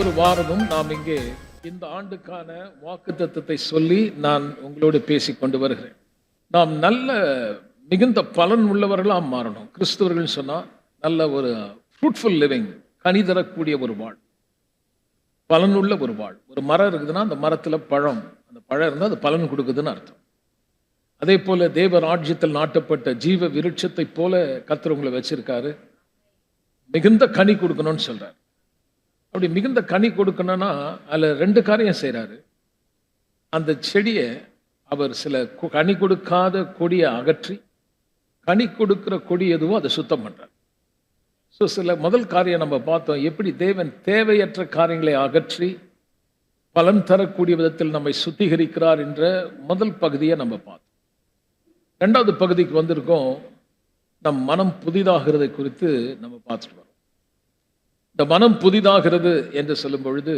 ஒவ்வொரு வாரமும் நாம் இங்கே இந்த ஆண்டுக்கான வாக்குத்தத்தத்தை சொல்லி நான் உங்களோடு பேசிக் கொண்டு வருகிறேன். நாம் நல்ல மிகுந்த பலன் உள்ளவர்களாக மாறணும். கிறிஸ்தவர்கள் சொன்னால் நல்ல ஒரு ஃப்ரூட்ஃபுல் லிவிங், கனி தரக்கூடிய ஒரு வாழ், பலனுள்ள ஒரு வாழ். ஒரு மரம் இருக்குதுன்னா அந்த மரத்தில் பழம், அந்த பழம் இருந்தால் அது பலன் கொடுக்குதுன்னு அர்த்தம். அதே போல தேவ ராஜ்யத்தில் நாட்டப்பட்ட ஜீவ விருட்சத்தை போல கர்த்தர் உங்களை வச்சிருக்காரு. மிகுந்த கனி கொடுக்கணும்னு சொல்றாரு. அப்படி மிகுந்த கனி கொடுக்கணும்னா அதில் ரெண்டு காரியம் செய்கிறாரு. அந்த செடியை அவர் சில கனி கொடுக்காத கொடியை அகற்றி கனி கொடுக்கிற கொடி எதுவோ அதை சுத்தம் பண்ணுறார். ஸோ சில முதல் காரியம் நம்ம பார்த்தோம், எப்படி தேவன் தேவையற்ற காரியங்களை அகற்றி பலன் தரக்கூடிய விதத்தில் நம்மை சுத்திகரிக்கிறார் என்ற முதல் பகுதியை நம்ம பார்த்தோம். ரெண்டாவது பகுதிக்கு வந்திருக்கோம், நம் மனம் புதிதாகிறதை குறித்து நம்ம பார்த்துட்டு வரோம். இந்த மனம் புதிதாகிறது என்று சொல்லும் பொழுது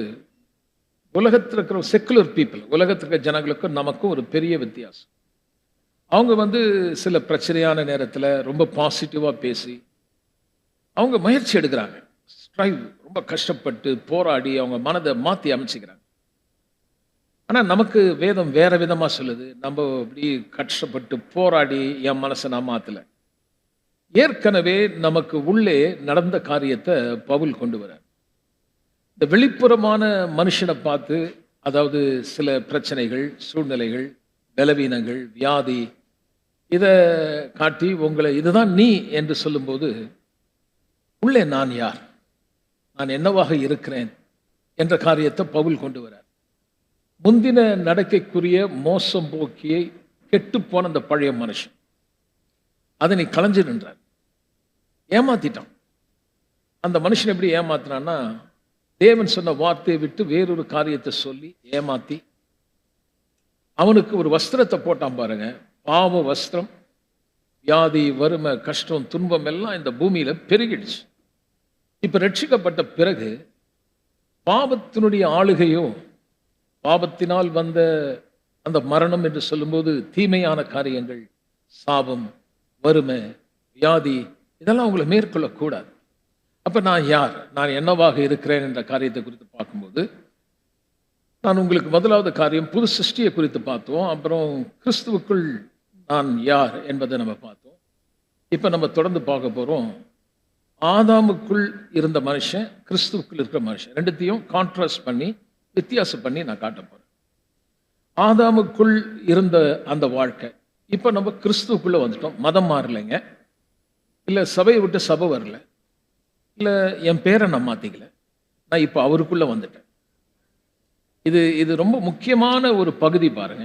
உலகத்தில் இருக்கிற செக்குலர் பீப்புள், உலகத்தில் இருக்கிற ஜனங்களுக்கும் நமக்கும் ஒரு பெரிய வித்தியாசம். அவங்க சில பிரச்சனையான நேரத்தில் ரொம்ப பாசிட்டிவாக பேசி அவங்க முயற்சி எடுக்கிறாங்க, ஸ்ட்ரைவ், ரொம்ப கஷ்டப்பட்டு போராடி அவங்க மனதை மாற்றி அமைச்சிக்கிறாங்க. ஆனால் நமக்கு வேதம் வேற விதமாக சொல்லுது, நம்ம அப்படி கஷ்டப்பட்டு போராடி என் மனசை நான் மாற்றலை. ஏற்கனவே நமக்கு உள்ளே நடந்த காரியத்தை பவுல் கொண்டு வர இந்த வெளிப்புறமான மனுஷனை பார்த்து, அதாவது சில பிரச்சனைகள், சூழ்நிலைகள், பலவீனங்கள், வியாதி, இதை காட்டி உங்களை இதுதான் நீ என்று சொல்லும்போது உள்ளே நான் யார், நான் என்னவாக இருக்கிறேன் என்ற காரியத்தை பவுல் கொண்டு வரார். முந்தின நடக்கைக்குரிய மோசம் போக்கியை கெட்டுப்போன அந்த பழைய மனுஷன் அதை நீ களைஞ்சு நின்றார். ஏமாத்திட்டான். அந்த மனுஷன் எப்படி ஏமாத்தினான்னா, தேவன் சொன்ன வார்த்தையை விட்டு வேறொரு காரியத்தை சொல்லி ஏமாத்தி அவனுக்கு ஒரு வஸ்திரத்தை போட்டான் பாருங்க. பாவ வஸ்திரம், வியாதி, வறுமை, கஷ்டம், துன்பம் எல்லாம் இந்த பூமியில பெருகிடுச்சு. இப்ப ரட்சிக்கப்பட்ட பிறகு பாவத்தினுடைய ஆளுகையோ, பாவத்தினால் வந்த அந்த மரணம் என்று சொல்லும்போது தீமையான காரியங்கள், சாபம், வறுமை, வியாதி, இதெல்லாம் அவங்களை மேற்கொள்ளக்கூடாது. அப்ப நான் யார், நான் என்னவாக இருக்கிறேன் என்ற காரியத்தை குறித்து பார்க்கும்போது நான் உங்களுக்கு முதலாவது காரியம் புது சிருஷ்டியை குறித்து பார்த்தோம். அப்புறம் கிறிஸ்துவுக்குள் நான் யார் என்பதை நம்ம பார்த்தோம். இப்ப நம்ம தொடர்ந்து பார்க்க போறோம், ஆதாமுக்குள் இருந்த மனுஷன், கிறிஸ்துவுக்குள் இருக்கிற மனுஷன், ரெண்டுத்தையும் கான்ட்ராஸ்ட் பண்ணி வித்தியாசம் பண்ணி நான் காட்ட போறேன். ஆதாமுக்குள் இருந்த அந்த வாழ்க்கை, இப்ப நம்ம கிறிஸ்துவுக்குள்ள வந்துட்டோம். மதம் மாறலைங்க, இல்லை சபையை விட்டு சபை வரல, இல்லை என் பேரை நான் மாற்றிக்கல, நான் இப்போ அவருக்குள்ளே வந்துட்டேன். இது ரொம்ப முக்கியமான ஒரு பகுதி பாருங்க.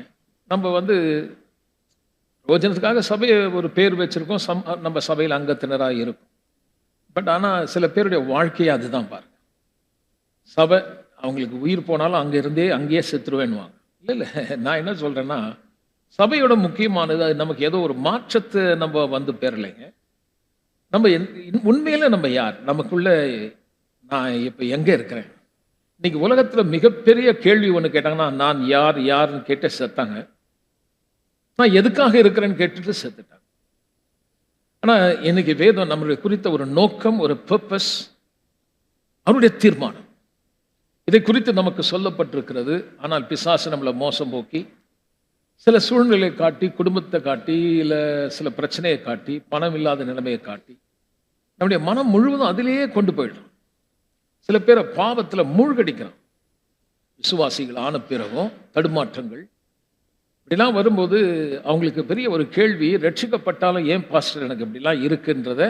நம்ம ரோஜனத்துக்காக சபையை ஒரு பேர் வச்சுருக்கோம், நம்ம சபையில் அங்கத்தினராக இருக்கும். பட் ஆனால் சில பேருடைய வாழ்க்கையை அதுதான் பாருங்க. சபை அவங்களுக்கு உயிர் போனாலும் அங்கே இருந்தே அங்கேயே செத்துருவேன்னுவாங்க. இல்லை, நான் என்ன சொல்கிறேன்னா, சபையோட முக்கியமானது அது நமக்கு ஏதோ ஒரு மாற்றத்தை நம்ம பெறலைங்க. நம்ம உண்மையில நம்ம யார், நமக்குள்ள நான் இப்போ எங்கே இருக்கிறேன். இன்னைக்கு உலகத்தில் மிகப்பெரிய கேள்வி ஒன்று கேட்டாங்கன்னா, நான் யார் யாருன்னு கேட்டு செத்தாங்க. நான் எதுக்காக இருக்கிறேன்னு கேட்டுட்டு செத்துட்டாங்க. ஆனால் இன்னைக்கு வேதம் நம்மளுடைய குறித்த ஒரு நோக்கம், ஒரு பர்பஸ், அவருடைய தீர்மானம், இதை குறித்து நமக்கு சொல்லப்பட்டிருக்கிறது. ஆனால் பிசாசு நம்மளை மோசம் போக்கி சில சூழ்நிலையை காட்டி, குடும்பத்தை காட்டி, இல்லை சில பிரச்சனையை காட்டி, பணம் இல்லாத நிலைமையை காட்டி நம்முடைய மனம் முழுவதும் அதிலேயே கொண்டு போயிடும். சில பேரை பாவத்தில் மூழ்கடிக்கிறான். விசுவாசிகள் ஆன பிறகும் தடுமாற்றங்கள் இப்படிலாம் வரும்போது அவங்களுக்கு பெரிய ஒரு கேள்வி, ரட்சிக்கப்பட்டாலும் ஏன் பாஸ்டர் எனக்கு இப்படிலாம் இருக்குன்றத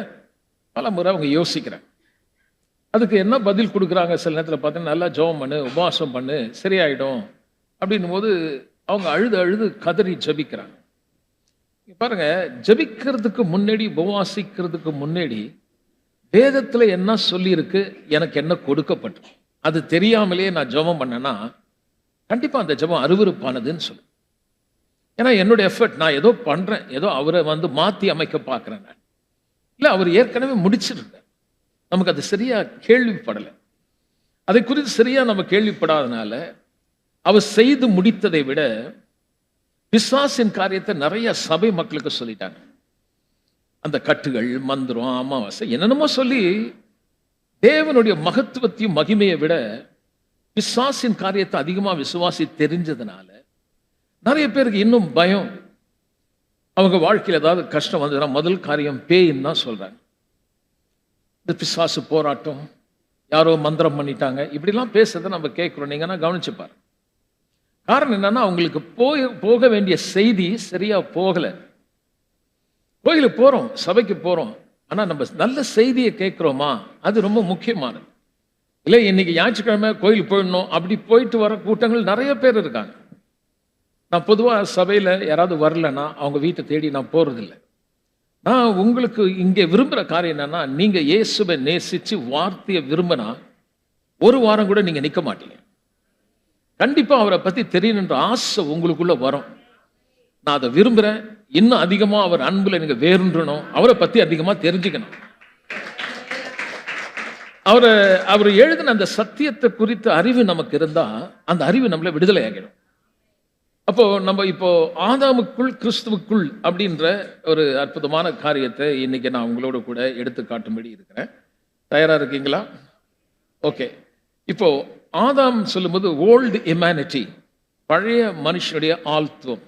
பல முறை அவங்க யோசிக்கிறாங்க. அதுக்கு என்ன பதில் கொடுக்குறாங்க? சில நேரத்தில் பார்த்தீங்கன்னா, நல்லா ஜெபம் பண்ணு, உபவாசம் பண்ணு, சரியாயிடும் அப்படின்னும் போது அவங்க அழுது அழுது கதறி ஜபிக்கிறாங்க. பாருங்க, ஜபிக்கிறதுக்கு முன்னாடி, உபவாசிக்கிறதுக்கு முன்னாடி வேதத்தில் என்ன சொல்லியிருக்கு, எனக்கு என்ன கொடுக்கப்பட்டு, அது தெரியாமலே நான் ஜெபம் பண்ணேன்னா கண்டிப்பா அந்த ஜெபம் அருவருப்பானதுன்னு சொல்லு. ஏன்னா என்னுடைய எஃபர்ட், நான் ஏதோ பண்றேன், ஏதோ அவரை மாற்றி அமைக்க பார்க்குறேன். நான் இல்லை, அவர் ஏற்கனவே முடிச்சிருக்கார். நமக்கு அது சரியா கேள்விப்படலை. அதை குறித்து சரியா நம்ம கேள்விப்படாதனால அவர் செய்து முடித்ததை விட பிசாசின் காரியத்தை நிறைய சபை மக்களுக்கு சொல்லிட்டாங்க. அந்த கட்டுகள், மந்திரம், அமாவாசை, என்னென்னமோ சொல்லி தேவனுடைய மகத்துவத்தையும் மகிமையை விட பிசாசின் காரியத்தை அதிகமாக விசுவாசி தெரிஞ்சதுனால நிறைய பேருக்கு இன்னும் பயம். அவங்க வாழ்க்கையில் ஏதாவது கஷ்டம் வந்ததுன்னா முதல் காரியம் பேயின்னு தான் சொல்றாங்க. இந்த பிசாசு போராட்டம், யாரோ மந்திரம் பண்ணிட்டாங்க, இப்படிலாம் பேசுறதை நம்ம கேட்குறோம். நீங்கன்னா கவனிச்சுப்பாரு. காரணம் என்னன்னா, அவங்களுக்கு போக வேண்டிய செய்தி சரியா போகலை. கோயிலுக்கு போறோம், சபைக்கு போறோம், ஆனா நம்ம நல்ல செய்தியை கேட்குறோமா? அது ரொம்ப முக்கியமானது. இல்லை இன்னைக்கு ஞாயிற்றுக்கிழமை கோயிலுக்கு போயிடணும், அப்படி போயிட்டு வர கூட்டங்கள் நிறைய பேர் இருக்காங்க. நான் பொதுவாக சபையில் யாராவது வரலன்னா அவங்க வீட்டை தேடி நான் போறதில்லை. நான் உங்களுக்கு இங்கே விரும்புகிற காரியம் என்னன்னா, நீங்க இயேசுவை நேசிச்சு வார்த்தையை விரும்பினா ஒரு வாரம் கூட நீங்க நிற்க மாட்டீங்க. கண்டிப்பா அவரை பத்தி தெரியணுன்ற ஆசை உங்களுக்குள்ள வரும். நான் அதை விரும்புறேன். இன்னும் அதிகமா அவர் அன்புல நீங்க வேறுன்றணும், அவரை பத்தி அதிகமா தெரிஞ்சுக்கணும். அவர் எழுதின அந்த சத்தியத்தை குறித்த அறிவு நமக்கு இருந்தா அந்த அறிவு நம்மளை விடுதலை ஆகிடும். அப்போ நம்ம இப்போ ஆதாமுக்குள் கிறிஸ்துவுக்குள் அப்படின்ற ஒரு அற்புதமான காரியத்தை இன்னைக்கு நான் உங்களோட கூட எடுத்து காட்டும்படி இருக்கிறேன். தயாரா இருக்கீங்களா? ஓகே. இப்போ ஆதாம் சொல்லும்போது ஓல்டு ஹியூமனிட்டி, பழைய மனுஷனுடைய ஆழ்த்துவம்.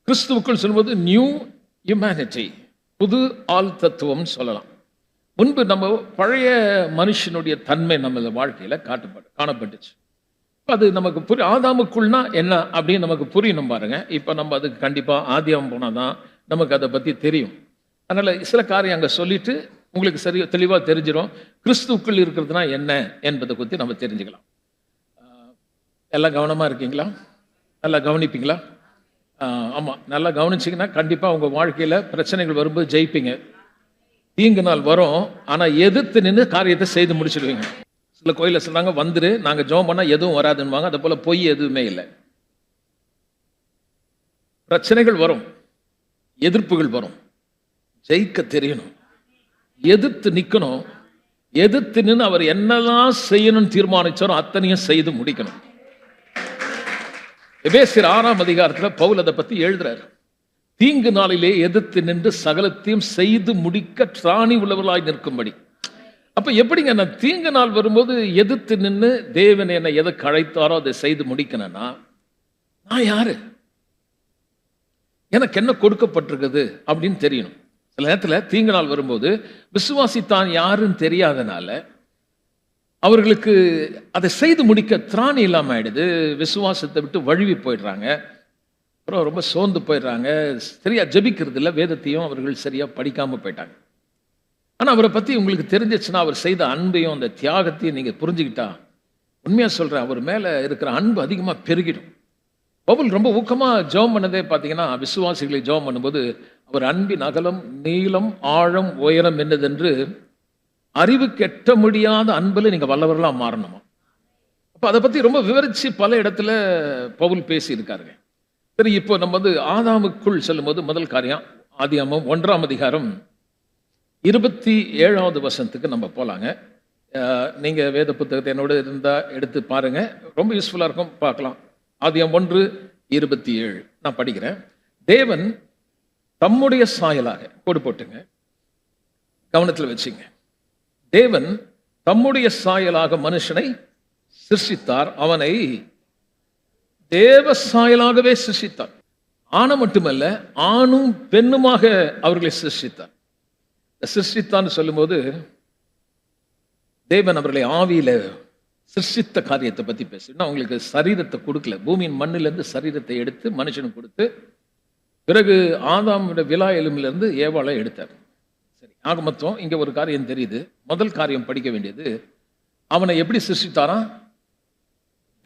கிறிஸ்துவுக்குள் சொல்லும்போது நியூ ஹியூமனிட்டி, புது ஆள் தத்துவம் சொல்லலாம். முன்பு நம்ம பழைய மனுஷனுடைய தன்மை நம்ம வாழ்க்கையில காணப்பட்டுச்சு. அது நமக்கு ஆதாமுக்குள்னா என்ன அப்படின்னு நமக்கு புரியணும் பாருங்க. இப்போ நம்ம அதுக்கு கண்டிப்பாக ஆதியாகம் போனால் தான் நமக்கு அதை பற்றி தெரியும். அதனால் சில காரியம் அங்கே சொல்லிட்டு உங்களுக்கு சரி தெளிவாக தெரிஞ்சிடும். கிறிஸ்துவுக்குள் இருக்கிறதுனா என்ன என்பதை பற்றி நம்ம தெரிஞ்சுக்கலாம். எல்லாம் கவனமாக இருக்கீங்களா? நல்லா கவனிப்பீங்களா? ஆமாம், நல்லா கவனிச்சிங்கன்னா கண்டிப்பாக உங்கள் வாழ்க்கையில் பிரச்சனைகள் வரும்போது ஜெயிப்பீங்க. தீங்கு நாள் வரும், ஆனால் எதிர்த்து நின்று காரியத்தை செய்து முடிச்சிடுவீங்க. சில கோயிலில் சொல்றாங்க, வந்துரு நாங்கள் ஜெபம் பண்ணால் எதுவும் வராதுன்னுவாங்க. அதை போல பொய் எதுவுமே இல்லை. பிரச்சனைகள் வரும், எதிர்ப்புகள் வரும், ஜெயிக்க தெரியணும், எதிர்த்து நிற்கணும். எதிர்த்து நின்று அவர் என்னெல்லாம் செய்யணும்னு தீர்மானிச்சாரோ அத்தனையும் செய்து முடிக்கணும். எபேசியர் 6ஆம் அதிகாரத்தில் பவுல் அதை பற்றி எழுதுறாரு. தீங்கு நாளிலே எதிர்த்து நின்று சகலத்தையும் செய்து முடிக்க திராணி உள்ளவர்களாய் நிற்கும்படி. அப்ப எப்படிங்க நான் தீங்கு நாள் வரும்போது எதிர்த்து நின்று தேவன் என்னை எதை அழைத்தாரோ அதை செய்து முடிக்கணும்னா நான் யாரு, எனக்கு என்ன கொடுக்கப்பட்டிருக்குது அப்படின்னு தெரியணும். சில நேரத்தில் தீங்கு நாள் வரும்போது விசுவாசி தான் யாருன்னு தெரியாதனால அவர்களுக்கு அதை செய்து முடிக்க திராணி இல்லாம ஆயிடுது. விசுவாசத்தை விட்டு வழுவி போயிடுறாங்க, அப்புறம் ரொம்ப சோர்ந்து போயிடுறாங்க. சரியா ஜெபிக்கிறது இல்லை, வேதத்தையும் அவர்கள் சரியா படிக்காம போயிட்டாங்க. ஆனால் அவரை பற்றி உங்களுக்கு தெரிஞ்சிச்சுன்னா அவர் செய்த அன்பையும் அந்த தியாகத்தையும் நீங்கள் புரிஞ்சுக்கிட்டா, உண்மையாக சொல்கிறேன், அவர் மேலே இருக்கிற அன்பு அதிகமாக பெருகிடும். பவுல் ரொம்ப ஊக்கமாக ஜெபம் பண்ணதே பார்த்தீங்கன்னா, விசுவாசிகளை ஜெபம் பண்ணும்போது அவர் அன்பின் அகலம் நீளம் ஆழம் உயரம் என்னதென்று அறிவுக்கு எட்ட முடியாத அன்பில் நீங்கள் வல்லவர்களாக மாறணுமா. அப்போ அதை பற்றி ரொம்ப விவரித்து பல இடத்துல பவுல் பேசி இருக்காருங்க. சரி, இப்போ நம்ம ஆதாமுக்குள் செல்லும்போது முதல் காரியம் ஆதியாகமம் 1ஆம் அதிகாரம் 27வது வசனத்துக்கு நம்ம போலாங்க. நீங்க வேத புத்தகத்தை என்னோட இருந்தா எடுத்து பாருங்க, ரொம்ப யூஸ்ஃபுல்லா இருக்கும், பார்க்கலாம். ஆதியாகமம் 1:27 நான் படிக்கிறேன். தேவன் தம்முடைய சாயலாக கோடு போட்டுங்க, கவனத்தில் வச்சுங்க. தேவன் தம்முடைய சாயலாக மனுஷனை சிருஷ்டித்தார், அவனை தேவ சாயலாகவே சிருஷ்டித்தார். ஆணை மட்டுமல்ல, ஆணும் பெண்ணுமாக அவர்களை சிருஷ்டித்தார். சிருஷ்டித்தான்னு சொல்லும்போது தேவன் அவர்களை ஆவியில சிருஷ்டித்த காரியத்தை பத்தி பேசுனா, அவங்களுக்கு சரீரத்தை கொடுக்கல. பூமியின் மண்ணிலிருந்து சரீரத்தை எடுத்து மனுஷனுக்கு கொடுத்து, பிறகு ஆதாமுடைய விலா எலும்பிலிருந்து ஏவாளை எடுத்தார். சரி, ஆக மொத்தம் இங்க ஒரு காரியம் தெரியுது. முதல் காரியம் படிக்க வேண்டியது, அவனை எப்படி சிருஷ்டித்தாராம்?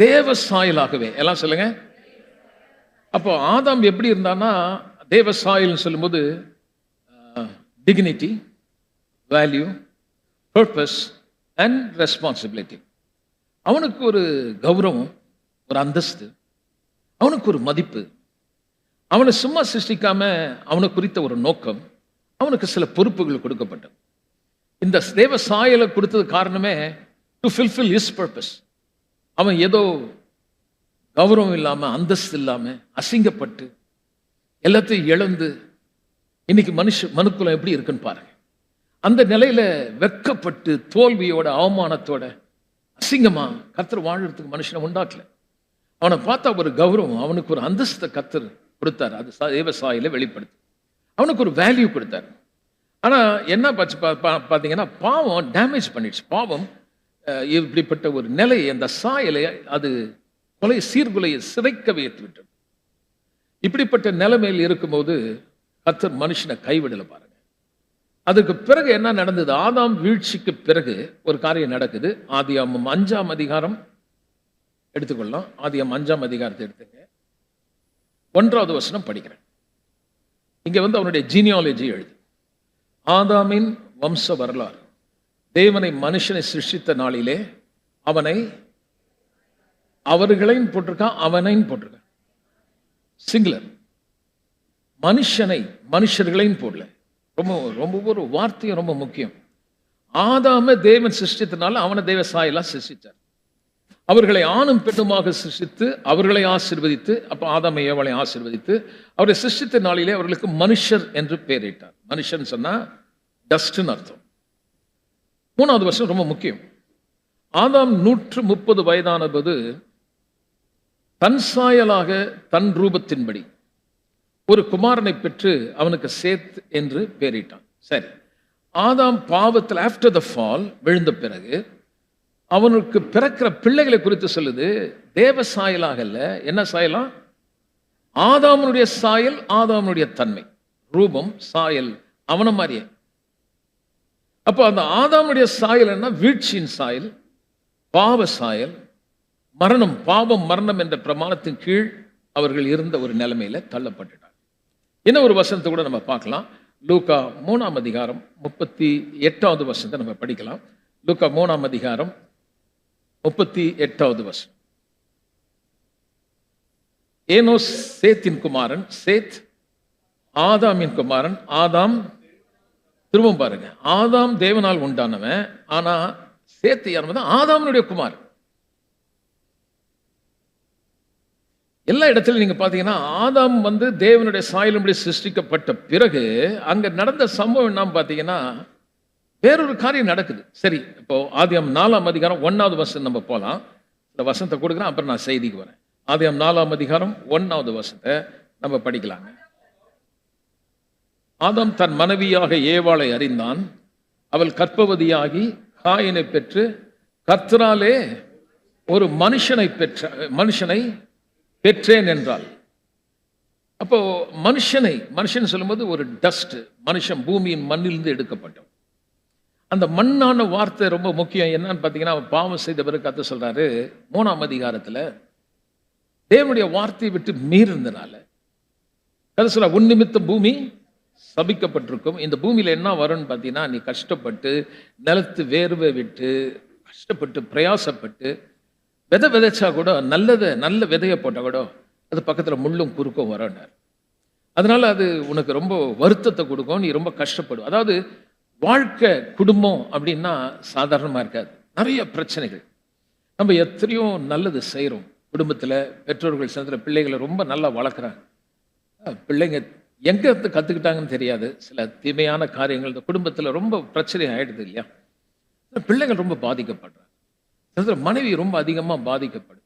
தேவ சாயலாகவே. எல்லாம் சொல்லுங்க. அப்போ ஆதாம் எப்படி இருந்தான்னா, தேவ சாயல்னு சொல்லும்போது dignity, value, purpose and responsibility. அவனுக்கு ஒரு கௌரவம், ஒரு அந்தஸ்து, அவனுக்கு ஒரு மதிப்பு. அவனை சும்மா சிருஷ்டிக்காம அவனுக்கு குறித்த ஒரு நோக்கம், அவனுக்கு சில பொறுப்புகள் கொடுக்கப்பட்டது. இந்த தேவ சாயலை கொடுத்தது காரணமே டு fulfill his purpose. அவன் ஏதோ கௌரவம் இல்லாம அந்தஸ்து இல்லாம அசிங்கப்பட்டு எல்லாத்தையும் இழந்து, இன்னைக்கு மனுக்குலம் எப்படி இருக்குன்னு பாருங்க. அந்த நிலையில வெட்கப்பட்டு தோல்வியோட அவமானத்தோட அசிங்கமா கர்த்தர் வாழ்றதுக்கு மனுஷனை உண்டாக்கல. அவனை பார்த்தா ஒரு கௌரவம், அவனுக்கு ஒரு அந்தஸ்தை கர்த்தர் கொடுத்தாரு. அது தேவசாயில வெளிப்படுத்து. அவனுக்கு ஒரு வேல்யூ கொடுத்தாரு. ஆனா என்ன பார்த்தீங்கன்னா, பாவம் டேமேஜ் பண்ணிடுச்சு. பாவம் இப்படிப்பட்ட ஒரு நிலை, அந்த சாயலை அது சீர்குலையை சிதைக்க வைத்து விட்டது. இப்படிப்பட்ட நிலைமையில் இருக்கும்போது கர்த்தர் மனுஷனை கைவிடல பாருங்க. அதுக்கு பிறகு என்ன நடந்தது? ஆதாம் வீழ்ச்சிக்கு பிறகு ஒரு காரியம் நடக்குது. ஆதியாகமம் 5ஆம் அதிகாரம் எடுத்துக்கொள்ளலாம். ஆதியாகமம் 5ஆம் அதிகாரத்தை எடுத்துங்க. 1வது வசனம் படிக்கிறேன். இங்க அவனுடைய ஜீனியாலஜி எழுது. ஆதாமின் வம்ச வரலாறு. தேவனை மனுஷனை சிருஷ்டித்த நாளிலே அவனை அவர்களையும் போட்டிருக்கான், அவனையும் போட்டிருக்கான். சிங்குலர். மனுஷனை மனுஷர்களையும் போடல. ரொம்ப ரொம்ப ஒரு வார்த்தையும் ரொம்ப முக்கியம். ஆதாம தேவன் சிருஷ்டித்தனால அவனை தேவ சாயலா சிருஷ்டித்தார். அவர்களை ஆணும் பெண்ணுமாக சிருஷ்டித்து அவர்களை ஆசீர்வதித்து, அப்ப ஆதாம ஏவாளை ஆசீர்வதித்து அவரை சிருஷ்டித்த நாளிலே அவர்களுக்கு மனுஷர் என்று பெயரிட்டார். மனுஷன் சொன்னா டஸ்ட்னு அர்த்தம். 3வது வருஷம் ரொம்ப முக்கியம். ஆதாம் 130 வயதான போது தன் சாயலாக தன் ரூபத்தின்படி ஒரு குமாரனை பெற்று அவனுக்கு சேத் என்று பெயரிட்டான். சரி, ஆதாம் பாவத்தில் ஆஃப்டர் த ஃபால் விழுந்த பிறகு அவனுக்கு பிறக்கிற பிள்ளைகளை குறித்து சொல்லுது. தேவ சாயலாக அல்ல, என்ன சாயலா? ஆதாமனுடைய சாயல், ஆதாமனுடைய தன்மை, ரூபம், சாயல் அவன மாதிரியே. அப்போ அந்த ஆதாமுடைய சாயல் என்ன? வீழ்ச்சியின் சாயல், பாவ சாயல், மரணம், பாவம் மரணம் என்ற பிரமாணத்தின் கீழ் அவர்கள் இருந்த ஒரு நிலைமையில தள்ளப்பட்டுட்டார். இன்னும் ஒரு வசனத்தை கூட நம்ம பார்க்கலாம். லூக்கா 3ஆம் அதிகாரம் 38வது வசனத்தை நம்ம படிக்கலாம். லூக்கா 3ஆம் அதிகாரம் 38வது வசனம். ஏனோஸ் சேத்தின் குமாரன், சேத் ஆதாமின் குமாரன், ஆதாம் திரும்ப பாருங்க, ஆதாம் தேவனால் உண்டானவன். ஆனா சேத்து யார்? ஆதாமனுடைய குமார். எல்லா இடத்திலும் நீங்க பாத்தீங்கன்னா ஆதாம் தேவனுடைய சாயலும்படி சிருஷ்டிக்கப்பட்ட பிறகு அங்க நடந்த சம்பவம் என்ன பாத்தீங்கன்னா, வேறொரு காரியம் நடக்குது. சரி, இப்போ ஆதியாகமம் 4ஆம் அதிகாரம் 1வது வசனம் நம்ம போலாம். இந்த வசனத்தை கொடுக்குறேன், அப்புறம் நான் செய்திக்கு வரேன். ஆதியாகமம் 4ஆம் அதிகாரம் 1வது வசனத்தை நம்ம படிக்கலாங்க. ஆதாம் தன் மனைவியாக ஏவாளை அறிந்தான். அவள் கர்ப்பவதியாகி காயினை பெற்று கர்த்தராலே ஒரு மனுஷனை பெற்றேன் என்றாள். அப்போ மனுஷன் சொல்லும்போது ஒரு டஸ்ட், மனுஷன் பூமியின் மண்ணிலிருந்து எடுக்கப்பட்டோம். அந்த மண்ணான வார்த்தை ரொம்ப முக்கியம். என்னன்னு பார்த்தீங்கன்னா, பாவம் செய்த பிறகு கர்த்தர் சொல்றாரு 3ஆம் அதிகாரத்துல, தேவனுடைய வார்த்தையை விட்டு மீறினதுனால கர்த்தர் சொல்றார், உன் நிமித்தம் பூமி சபிக்கப்பட்டிருக்கும். இந்த பூமியில என்ன வரும்னு பார்த்தீங்கன்னா, நீ கஷ்டப்பட்டு நிலத்து வேர்வை விட்டு கஷ்டப்பட்டு பிரயாசப்பட்டு விதைச்சா கூட நல்ல விதையை போட்டா கூட அது பக்கத்துல முள்ளும் குறுக்கும் வரனார். அதனால அது உனக்கு ரொம்ப வருத்தத்தை கொடுக்கும், நீ ரொம்ப கஷ்டப்படும். அதாவது வாழ்க்கை குடும்பம் அப்படின்னா சாதாரணமா இருக்காது. நிறைய பிரச்சனைகள். நம்ம எத்தனையோ நல்லது செய்யறோம் குடும்பத்துல, பெற்றோர்கள் சில பிள்ளைகளை ரொம்ப நல்லா வளர்க்குறாங்க. பிள்ளைங்க எங்க இருந்து கத்துக்கிட்டாங்கன்னு தெரியாது. சில தீமையான காரியங்கள் இந்த குடும்பத்துல ரொம்ப பிரச்சனை ஆயிடுது இல்லையா? பிள்ளைகள் ரொம்ப பாதிக்கப்படுறாங்க. மனைவி ரொம்ப அதிகமா பாதிக்கப்படும்.